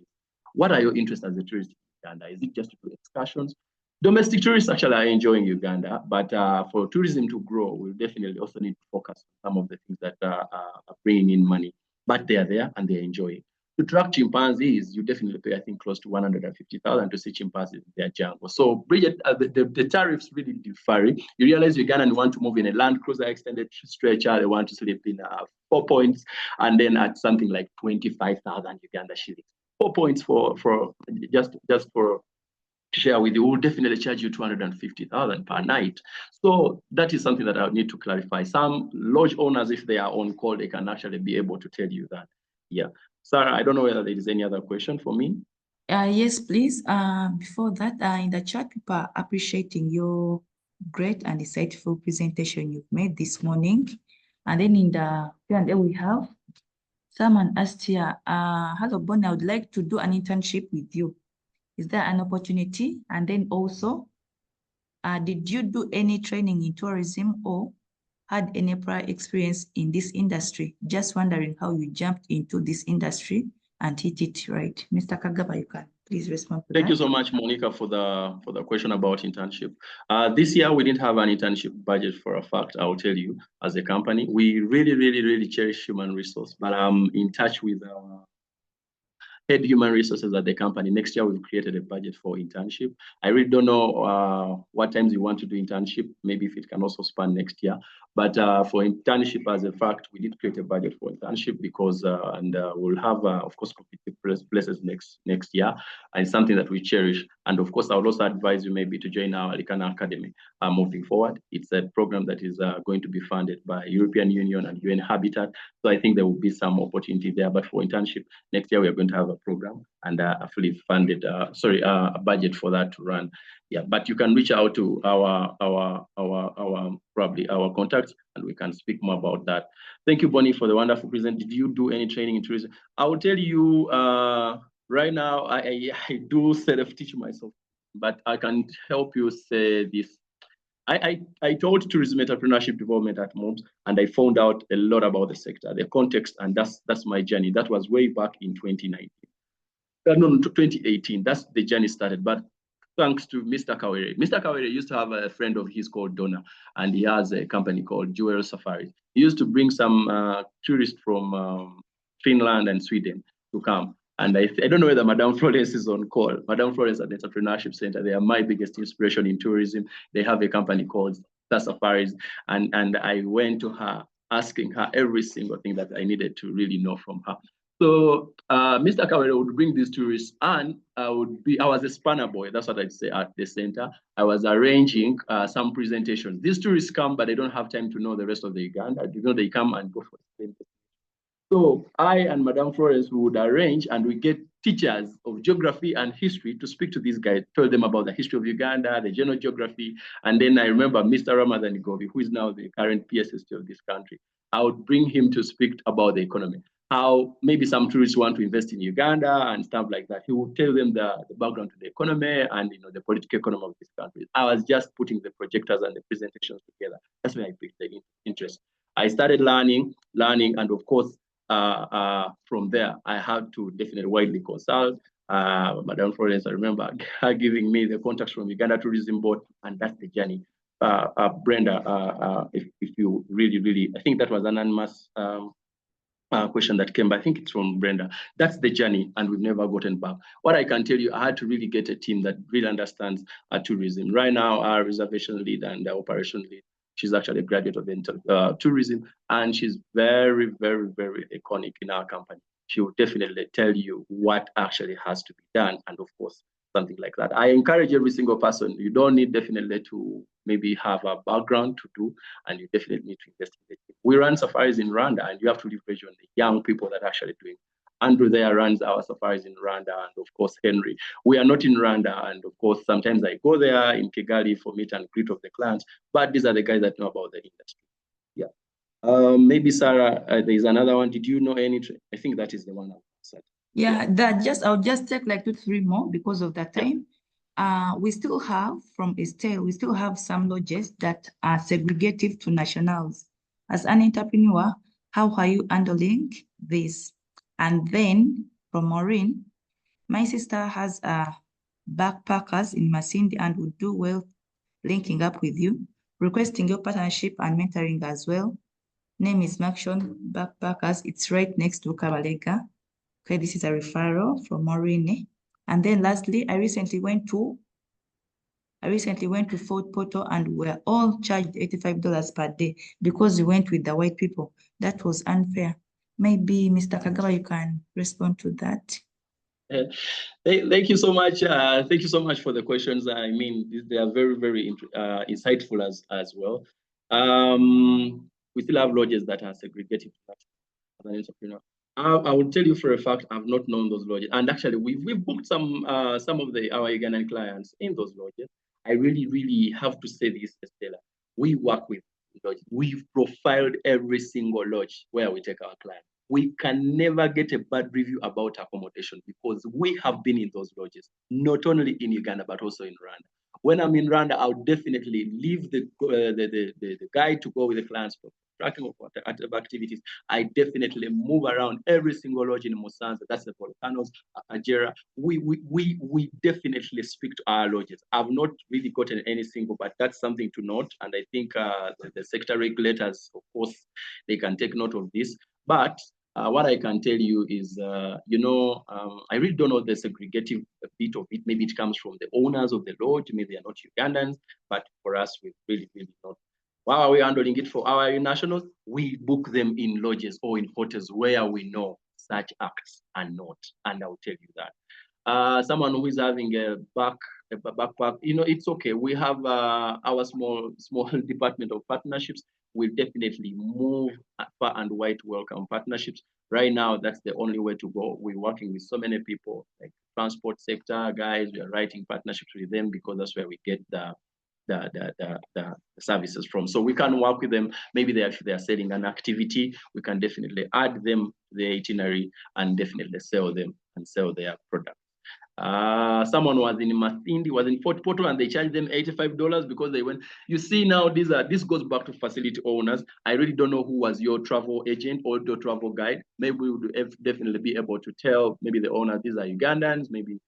C: What are your interests as a tourist in Uganda? Is it just to do excursions? Domestic tourists actually are enjoying Uganda, but for tourism to grow, we'll definitely also need to focus on some of the things that are bringing in money. But they are there and they're enjoying. To track chimpanzees, you definitely pay, I think, close to 150,000 to see chimpanzees in their jungle. So, Bridget, the tariffs really vary. You realize Ugandans want to move in a Land Cruiser extended stretcher. They want to sleep in 4 points, and then at something like 25,000 Uganda shillings. 4 points for just for to share with you, will definitely charge you 250,000 per night. So that is something that I need to clarify. Some lodge owners, if they are on call, they can actually be able to tell you that. Yeah. Sarah, I don't know whether there is any other question for me.
D: Yes, please. Before that, in the chat, people are appreciating your great and insightful presentation you've made this morning. And then in the Q&A we have, someone asked here, hello, Bonny, I would like to do an internship with you. Is there an opportunity? And then also, did you do any training in tourism or had any prior experience in this industry? Just wondering how you jumped into this industry and hit it right. Mr. Kagaba, you can please respond to that.
C: Thank you so much, Monica, for the question about internship. This year, we didn't have an internship budget for a fact, I will tell you, as a company. We really cherish human resource, but I'm in touch with our head human resources at the company. Next year, we've created a budget for internship. I really don't know what times you want to do internship, maybe if it can also span next year. But for internship, as a fact, we did create a budget for internship because, we'll have, of course, competitive places next year. And it's something that we cherish. And of course, I would also advise you maybe to join our Likana Academy moving forward. It's a program that is going to be funded by European Union and UN Habitat. So I think there will be some opportunity there. But for internship, next year, we are going to have a program and a fully funded, a budget for that to run. Yeah, but you can reach out to our probably our contacts, and we can speak more about that. Thank you, Bonny, for the wonderful present. Did you do any training in tourism? I will tell you right now, I do self-teach myself, but I can help you say this. I taught tourism entrepreneurship development at MUBS, and I found out a lot about the sector, the context, and that's my journey. That was way back in 2019. No, 2018. That's the journey started. But thanks to Mr. Kawere. Mr. Kawere used to have a friend of his called Donna, and he has a company called Jewel Safaris. He used to bring some tourists from Finland and Sweden to come. And I don't know whether Madame Florence is on call. Madame Florence at the Entrepreneurship Center, they are my biggest inspiration in tourism. They have a company called Safaris. And I went to her, asking her every single thing that I needed to really know from her. So Mr. Kawere would bring these tourists, and I was a spanner boy. That's what I'd say at the center. I was arranging some presentations. These tourists come, but they don't have time to know the rest of the Uganda. You know, they come and go for the same thing. So I and Madame Florence would arrange, and we get teachers of geography and history to speak to these guys, tell them about the history of Uganda, the general geography. And then I remember Mr. Ramadan Gobi, who is now the current PSST of this country. I would bring him to speak about the economy, how maybe some tourists want to invest in Uganda and stuff like that. He would tell them the background to the economy and the political economy of this country. I was just putting the projectors and the presentations together. That's when I picked the interest. I started learning, and of course, from there, I had to definitely widely consult. Madame Florence, I remember her giving me the contacts from Uganda Tourism Board, and that's the journey. Brenda, if you really, I think that was anonymous. question that came, but I think it's from Brenda. That's the journey, and we've never gotten back. What I can tell you, I had to really get a team that really understands tourism. Right now, our reservation lead and the operation lead, she's actually a graduate of tourism, and she's very, very, very iconic in our company. She will definitely tell you what actually has to be done, and of course, something like that. I encourage every single person. You don't need definitely to maybe have a background to do, and you definitely need to invest in it. We run safaris in Rwanda, and you have to leverage on the young people that are actually doing. Andrew there runs our safaris in Rwanda, and of course, Henry. We are not in Rwanda, and of course, sometimes I go there in Kigali for meet and greet of the clients, but these are the guys that know about the industry. Yeah. Maybe Sarah, there's another one. Did you know any? I think that is the one I said.
D: Yeah, I'll just take like 2 to 3 more because of that time. We still have from Estelle, we still have some lodges that are segregative to nationals. As an entrepreneur, how are you handling this? And then from Maureen, my sister has backpackers in Masindi and would do well linking up with you, requesting your partnership and mentoring as well. Name is Maction Backpackers. It's right next to Kabalega. Okay, this is a referral from Maureen. And then lastly, I recently went to Fort Portal and we're all charged $85 per day because we went with the white people. That was unfair. Maybe Mr. Kagaba, you can respond to that.
C: Thank you so much. Thank you so much for the questions. I mean, they are very, very insightful as well. We still have lodges that are segregated as an entrepreneur. I will tell you for a fact, I've not known those lodges. And actually, we've booked some of our Ugandan clients in those lodges. I really, really have to say this, Estella. We work with lodges. We've profiled every single lodge where we take our clients. We can never get a bad review about accommodation because we have been in those lodges, not only in Uganda, but also in Rwanda. When I'm in Rwanda, I'll definitely leave the guide to go with the clients for tracking of activities. I definitely move around every single lodge in Musanze. That's the volcanoes, Ajera. We definitely speak to our lodges. I've not really gotten any single, but that's something to note. And I think the sector regulators, of course, they can take note of this. But what I can tell you is, I really don't know the segregative bit of it. Maybe it comes from the owners of the lodge. Maybe they are not Ugandans, but for us, we really, really not. How are we handling it for our nationals? We book them in lodges or in hotels where we know such acts are not, and I'll tell you that. Someone who is having a backpack, it's okay. We have our small department of partnerships. We'll definitely move far and wide to welcome partnerships. Right now, that's the only way to go. We're working with so many people, like transport sector guys. We are writing partnerships with them because that's where we get the services from. So we can work with them. Maybe if they are selling an activity, we can definitely add them to the itinerary and definitely sell them and sell their product. Someone was in Masindi, was in Fort Portal, and they charged them $85 because they went. You see now, this goes back to facility owners. I really don't know who was your travel agent or your travel guide. Maybe we would definitely be able to tell maybe the owners, these are Ugandans, maybe.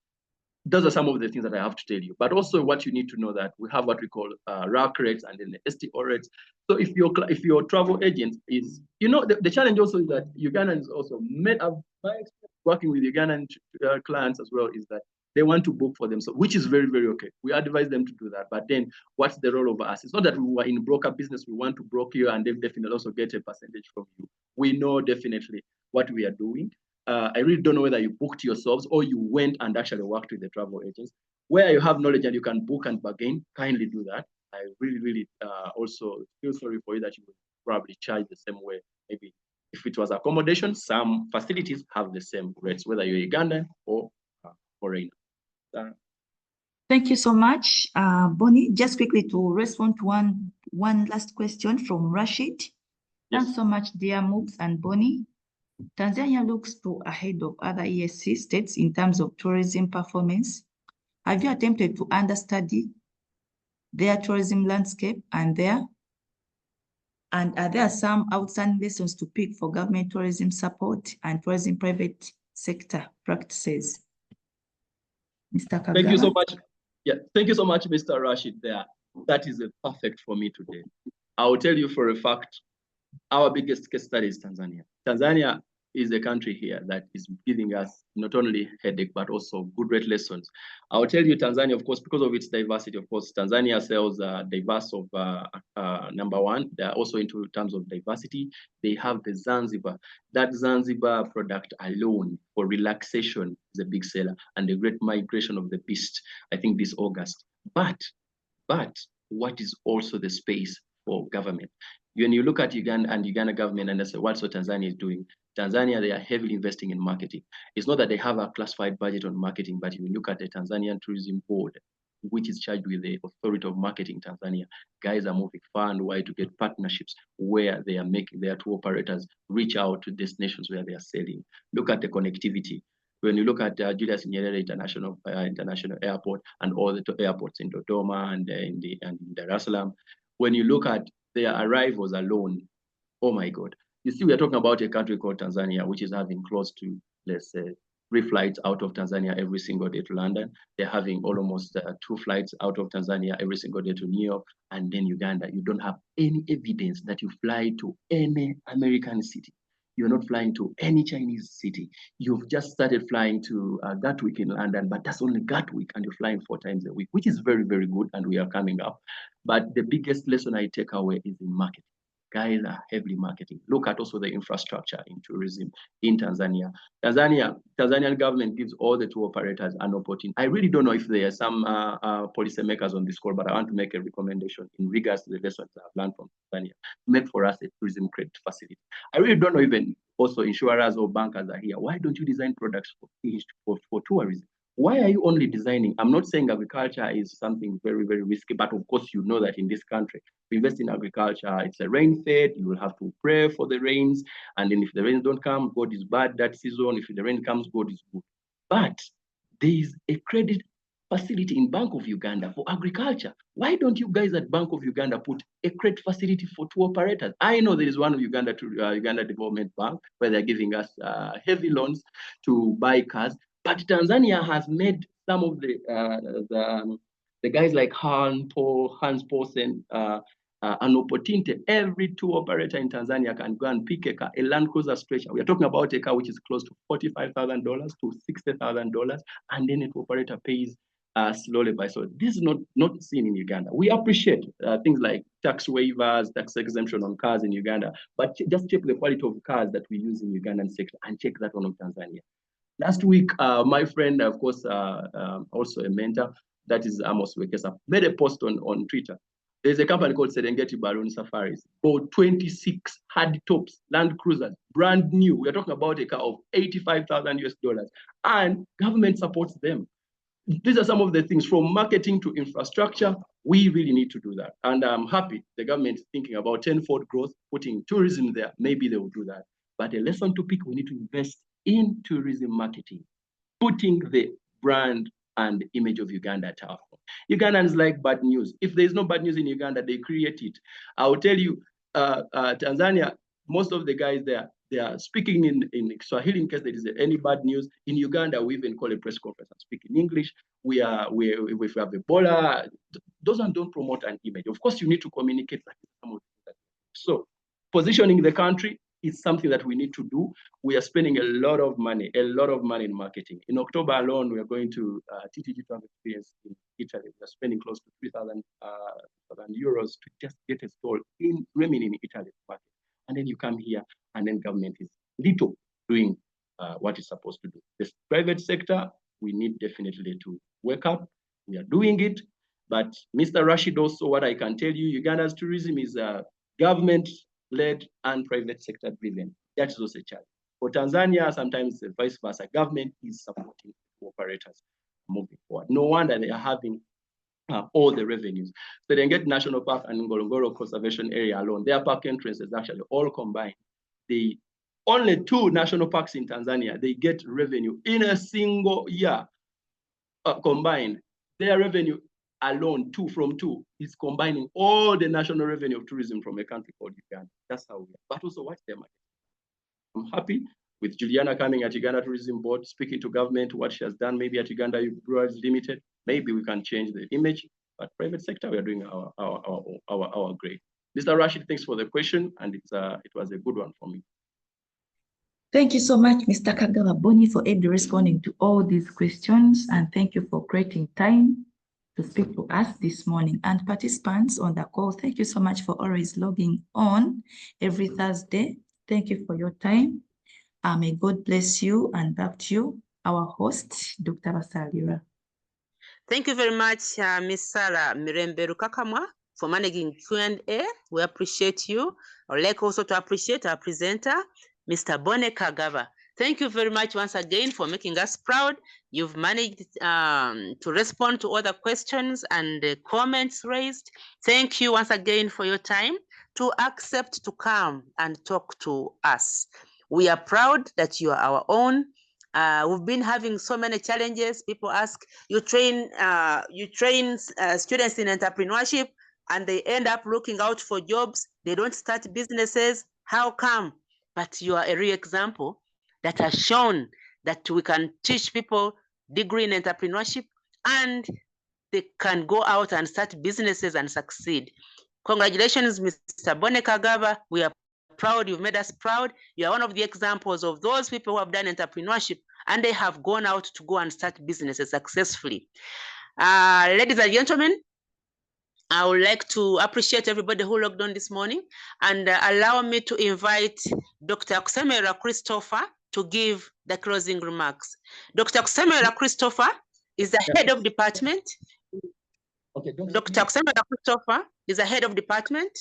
C: Those are some of the things that I have to tell you. But also what you need to know that we have what we call RAC rates and then the STO rates. So if your travel agent is, the challenge also is that Ugandans also my experience working with Ugandan clients as well is that they want to book for themselves, which is very, very okay. We advise them to do that. But then what's the role of us? It's not that we were in broker business, we want to broker you and they definitely also get a percentage from you. We know definitely what we are doing. I really don't know whether you booked yourselves or you went and actually worked with the travel agents. Where you have knowledge and you can book and bargain, kindly do that. I really, really also feel sorry for you that you would probably charge the same way. Maybe if it was accommodation, some facilities have the same rates, whether you're Ugandan or foreigner.
D: Thank you so much, Bonny. Just quickly to respond to one last question from Rashid. Yes. Thanks so much, dear MUBS and Bonny. Tanzania looks to ahead of other ESC states in terms of tourism performance. Have you attempted to understudy their tourism landscape and are there some outstanding lessons to pick for government tourism support and tourism private sector practices? Mr. Kagaba.
C: Thank you so much. Yeah, thank you so much, Mr. Rashid there. That is perfect for me today. I will tell you for a fact, our biggest case study is Tanzania. Tanzania is a country here that is giving us not only headache, but also good great lessons. I'll tell you Tanzania, of course, because of its diversity, of course, Tanzania sells diverse of number one. They're also into terms of diversity. They have the Zanzibar. That Zanzibar product alone for relaxation is a big seller, and the great migration of the beast, I think this August. But what is also the space for government? When you look at Uganda and Uganda government and say, what's what Tanzania is doing? Tanzania, they are heavily investing in marketing. It's not that they have a classified budget on marketing, but if you look at the Tanzanian Tourism Board, which is charged with the authority of marketing Tanzania, guys are moving far and wide to get partnerships where they are making their tour operators reach out to destinations where they are selling. Look at the connectivity. When you look at Julius Nyerere International Airport and all the airports in Dodoma and in Dar es Salaam, when you look at their arrivals alone, oh my God. You see, we are talking about a country called Tanzania, which is having close to, let's say, 3 flights out of Tanzania every single day to London. They're having almost 2 flights out of Tanzania every single day to New York. And then Uganda, you don't have any evidence that you fly to any American city. You're not flying to any Chinese city. You've just started flying to Gatwick in London, but that's only Gatwick, and you're flying 4 times a week, which is very, very good, and we are coming up. But the biggest lesson I take away is in marketing. Guys are heavily marketing. Look at also the infrastructure in tourism in Tanzania. Tanzanian government gives all the tour operators an opportunity. I really don't know if there are some policymakers on this call, but I want to make a recommendation in regards to the lessons I've learned from Tanzania. Make for us a tourism credit facility. I really don't know even also insurers or bankers are here. Why don't you design products for tourism? Why are you only designing? I'm not saying agriculture is something very, very risky, but of course, you know that in this country, to invest in agriculture, it's a rain fed. You will have to pray for the rains. And then if the rains don't come, God is bad that season. If the rain comes, God is good. But there is a credit facility in Bank of Uganda for agriculture. Why don't you guys at Bank of Uganda put a credit facility for tour operators? I know there is one of Uganda Development Bank where they're giving us heavy loans to buy cars. But Tanzania has made some of the guys like Hans Poulsen, an opportunity. Every tour operator in Tanzania can go and pick a car, a Land Cruiser Stretcher. We are talking about a car which is close to $45,000 to $60,000, and then a tour operator pays slowly by slowly. This is not seen in Uganda. We appreciate things like tax waivers, tax exemption on cars in Uganda, but just check the quality of cars that we use in Ugandan sector and check that one of Tanzania. Last week, my friend, of course, also a mentor, that is Amos Wekesa, made a post on Twitter. There's a company called Serengeti Balloon Safaris, bought 26 hard tops, Land Cruisers, brand new. We're talking about a car of $85,000, and government supports them. These are some of the things from marketing to infrastructure. We really need to do that. And I'm happy the government is thinking about tenfold growth, putting tourism there. Maybe they will do that. But a lesson to pick, we need to invest in tourism marketing, putting the brand and image of Uganda at our home. Ugandans like bad news. If there's no bad news in Uganda, they create it. I will tell you, Tanzania, most of the guys there, they are speaking in Swahili in case there is any bad news. In Uganda, we even call a press conference and speak in English. We have Ebola. Those ones don't promote an image. Of course, you need to communicate that. So positioning the country is something that we need to do. We are spending a lot of money in marketing. In October alone, we are going to TTG Travel Experience in Italy. We are spending close to 3,000 euros to just get a stall in Rimini in Italy market. And then you come here, and then government is little doing what it's supposed to do. The private sector, we need definitely to wake up. We are doing it. But Mr. Rashid, also what I can tell you, Uganda's tourism is government-led and private sector driven. That is also a challenge. For Tanzania, sometimes vice versa. Government is supporting operators moving forward. No wonder they are having all the revenues. So they get National Park and Ngorongoro Conservation Area alone. Their park entrances actually all combined. The only 2 national parks in Tanzania, they get revenue in a single year combined. Their revenue alone, 2 from 2, is combining all the national revenue of tourism from a country called Uganda. That's how we are. But also, what's their market? I'm happy with Juliana coming at Uganda Tourism Board, speaking to government, what she has done maybe at Uganda Brewers Limited. Maybe we can change the image, but private sector, we are doing our great. Mr. Rashid, thanks for the question, and it was a good one for me.
D: Thank you so much, Mr. Kagaba Bonny, for ably responding to all these questions, and thank you for creating time to speak to us this morning. And participants on the call, thank you so much for always logging on every Thursday. Thank you for your time. May God bless you, and back to you, our host, Dr. Basalira.
B: Thank you very much, Ms. Sarah Mirembe Rukakamwa, for managing Q&A. We appreciate you. I would like also to appreciate our presenter, Mr. Bonny Kagaba. Thank you very much once again for making us proud. You've managed to respond to all the questions and comments raised. Thank you once again for your time to accept to come and talk to us. We are proud that you are our own. We've been having so many challenges. People ask, you train students in entrepreneurship and they end up looking out for jobs. They don't start businesses. How come? But you are a real example that has shown that we can teach people degree in entrepreneurship and they can go out and start businesses and succeed. Congratulations, Mr. Bonny Kagaba. We are proud. You've made us proud. You are one of the examples of those people who have done entrepreneurship and they have gone out to go and start businesses successfully. Ladies and gentlemen, I would like to appreciate everybody who logged on this morning and allow me to invite Dr. Kusemera Christopher to give the closing remarks. Dr. Kusemera Christopher is the head of department. Okay, Dr. Kusemera Christopher is the head of department,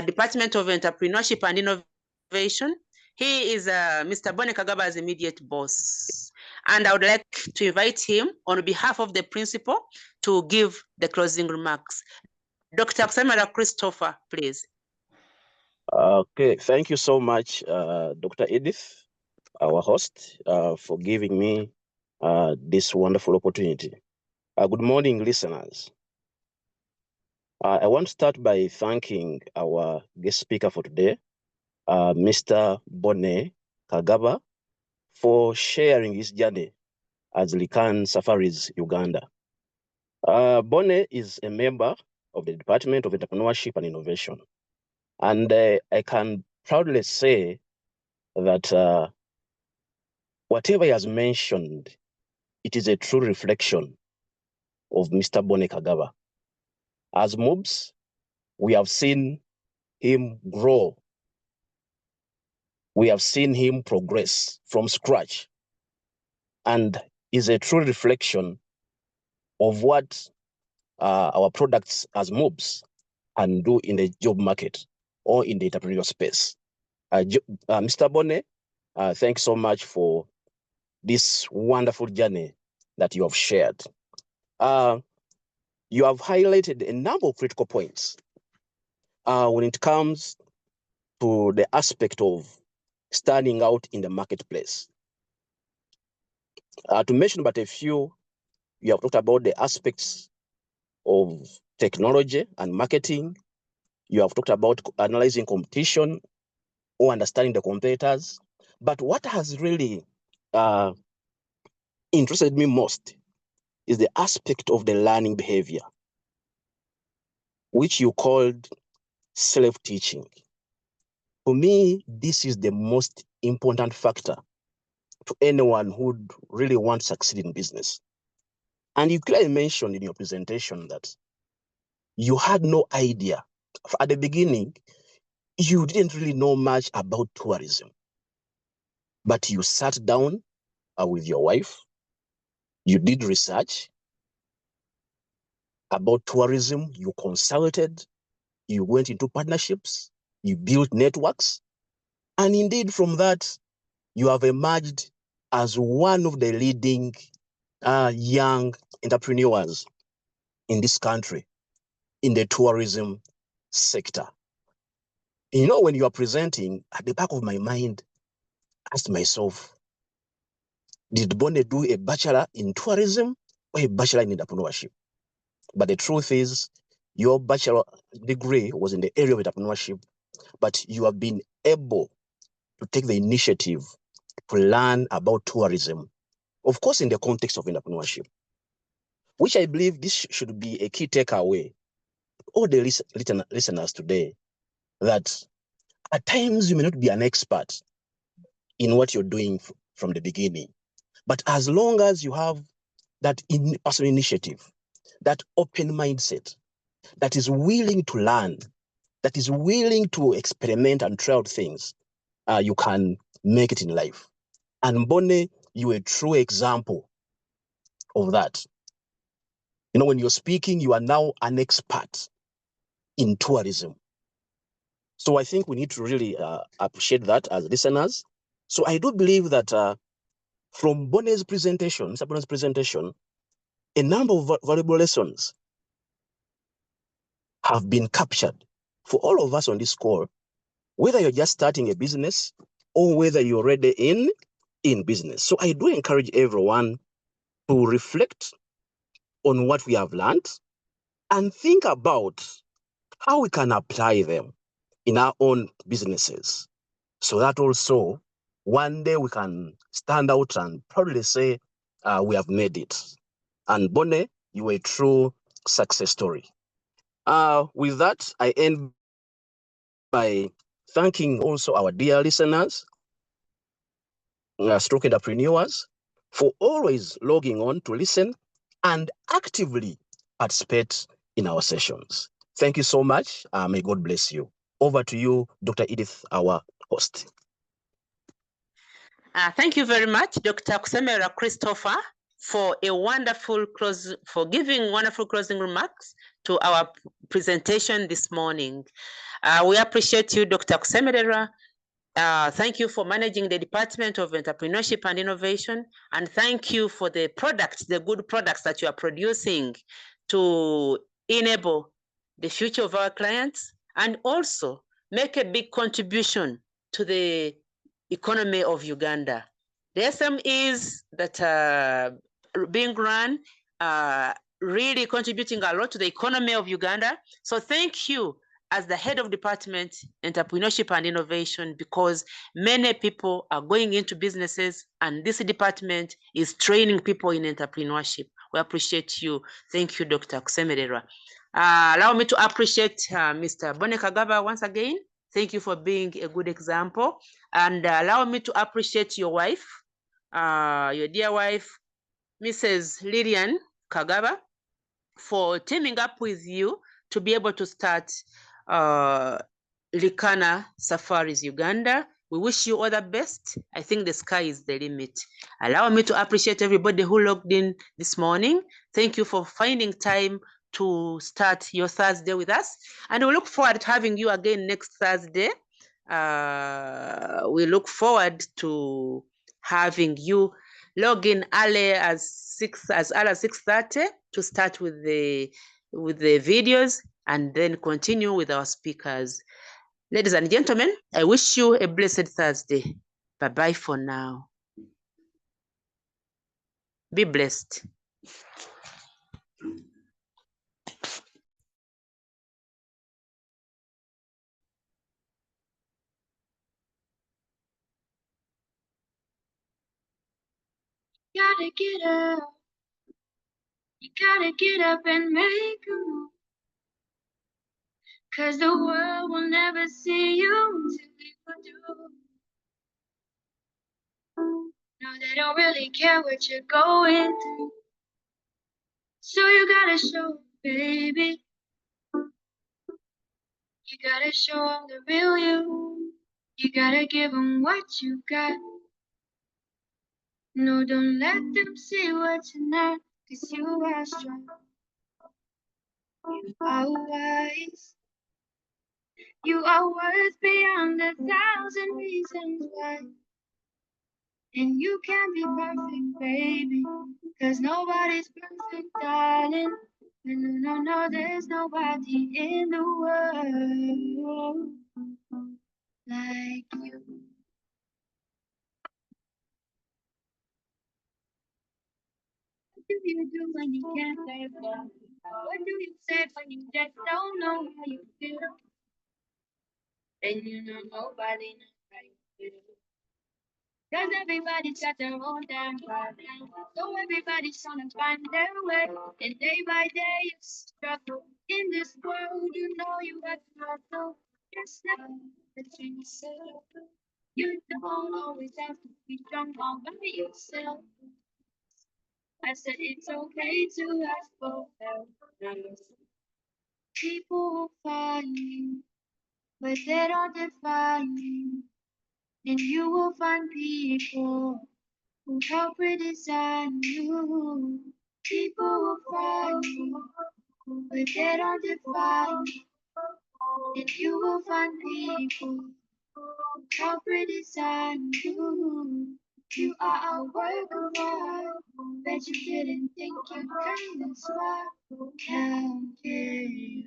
B: Department of Entrepreneurship and Innovation. He is Mr. Bonny Kagaba's immediate boss. And I would like to invite him on behalf of the principal to give the closing remarks. Dr. Kusemera Christopher, please.
E: Okay, thank you so much, Dr. Edith, our host, for giving me this wonderful opportunity. Good morning, listeners. I want to start by thanking our guest speaker for today, Mr. Bonny Kagaba, for sharing his journey as Likana Safaris, Uganda. Bonny is a member of the Department of Entrepreneurship and Innovation. And I can proudly say that whatever he has mentioned, it is a true reflection of Mr. Bonny Kagaba. As MUBS, we have seen him grow. We have seen him progress from scratch, and is a true reflection of what our products as MUBS can do in the job market or in the entrepreneurial space. Mr. Bonny, thanks so much for this wonderful journey that you have shared. You have highlighted a number of critical points when it comes to the aspect of standing out in the marketplace. To mention but a few, you have talked about the aspects of technology and marketing. You have talked about analyzing competition or understanding the competitors. But what has really interested me most is the aspect of the learning behavior, which you called self-teaching. For me, this is the most important factor to anyone who would really want to succeed in business. And you clearly mentioned in your presentation that you had no idea. At the beginning, you didn't really know much about tourism, but you sat down with your wife, you did research about tourism, you consulted, you went into partnerships, you built networks, and indeed from that, you have emerged as one of the leading young entrepreneurs in this country in the tourism sector. You know, when you are presenting, at the back of my mind, I asked myself, did Bonny do a bachelor in tourism or a bachelor in entrepreneurship? But the truth is, your bachelor degree was in the area of entrepreneurship, but you have been able to take the initiative to learn about tourism, of course, in the context of entrepreneurship, which I believe this should be a key takeaway. All the listeners today, that at times you may not be an expert in what you're doing from the beginning. But as long as you have that personal initiative, that open mindset, that is willing to learn, that is willing to experiment and try out things, you can make it in life. And Bonny, you're a true example of that. You know, when you're speaking, you are now an expert in tourism. So I think we need to really appreciate that as listeners. So I do believe that from Bonny's presentation, Mr. Bonny's presentation, a number of valuable lessons have been captured for all of us on this call, whether you're just starting a business or whether you're already in business. So I do encourage everyone to reflect on what we have learned and think about how we can apply them in our own businesses, so that also one day we can stand out and probably say we have made it. And Bonny, you are a true success story. With that, I end by thanking also our dear listeners, stroke entrepreneurs, for always logging on to listen and actively participate in our sessions. Thank you so much. May God bless you. Over to you, Dr. Edith, our host.
B: Thank you very much, Dr. Kusemera Christopher, for giving wonderful closing remarks to our presentation this morning. We appreciate you, Dr. Kusemera. Thank you for managing the Department of Entrepreneurship and Innovation, and thank you for the good products that you are producing to enable the future of our clients and also make a big contribution to the economy of Uganda. The SMEs that are being run are really contributing a lot to the economy of Uganda. So thank you as the head of department, entrepreneurship and innovation, because many people are going into businesses and this department is training people in entrepreneurship. We appreciate you. Thank you, Dr. Kusemera. Allow me to appreciate Mr. Bonny Kagaba once again. Thank you for being a good example. And allow me to appreciate your wife, your dear wife, Mrs. Lillian Kagaba, for teaming up with you to be able to start Likana Safaris Uganda. We wish you all the best. I think the sky is the limit. Allow me to appreciate everybody who logged in this morning. Thank you for finding time to start your Thursday with us. And we look forward to having you again next Thursday. We look forward to having you log in early as early as 6:30 to start with the videos and then continue with our speakers. Ladies and gentlemen, I wish you a blessed Thursday. Bye-bye for now. Be blessed.
F: Gotta get up. You gotta get up and make a move. 'Cause the world will never see you till you do. No, they don't really care what you're going through. So you gotta show, baby. You gotta show them the real you. You gotta give them what you got. No, don't let them see what you're not. 'Cause you are strong. You are wise. You are worth beyond 1,000 reasons why. And you can be perfect, baby. 'Cause nobody's perfect, darling. And no, there's nobody in the world like you. What do you do when you can't say love? What do you say when you just don't know how you feel? And you know nobody knows how you feel. 'Cause everybody's got their own damn problem. So everybody's trying to find their way. And day by day you struggle. In this world, you know you have to hustle. Just not between yourself. You don't always have to be strong all by yourself. I said it's okay to ask for help. People will find you, but they don't define you. And you will find people who help redesign you. People will find you, but they don't define you. And you will find people who help redesign you. You are a work of art, bet you didn't think you'd come this far. How dare you?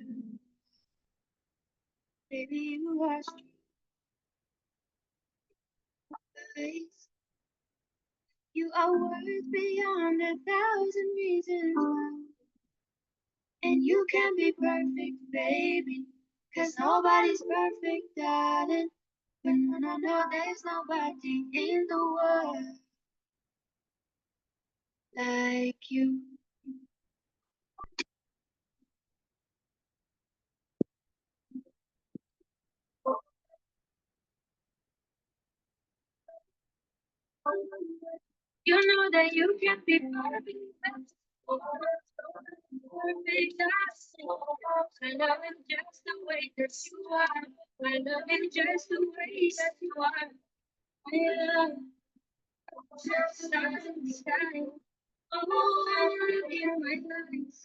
F: Baby, you are straight. You are worth beyond 1,000 reasons why. And you can be perfect, baby. 'Cause nobody's perfect, darling. But no, there's nobody in the world like you. You know that you can be perfect. Perfect, I love it just the way that you are. I love it just the way that you are. I love just sky. Oh, I love you, my life.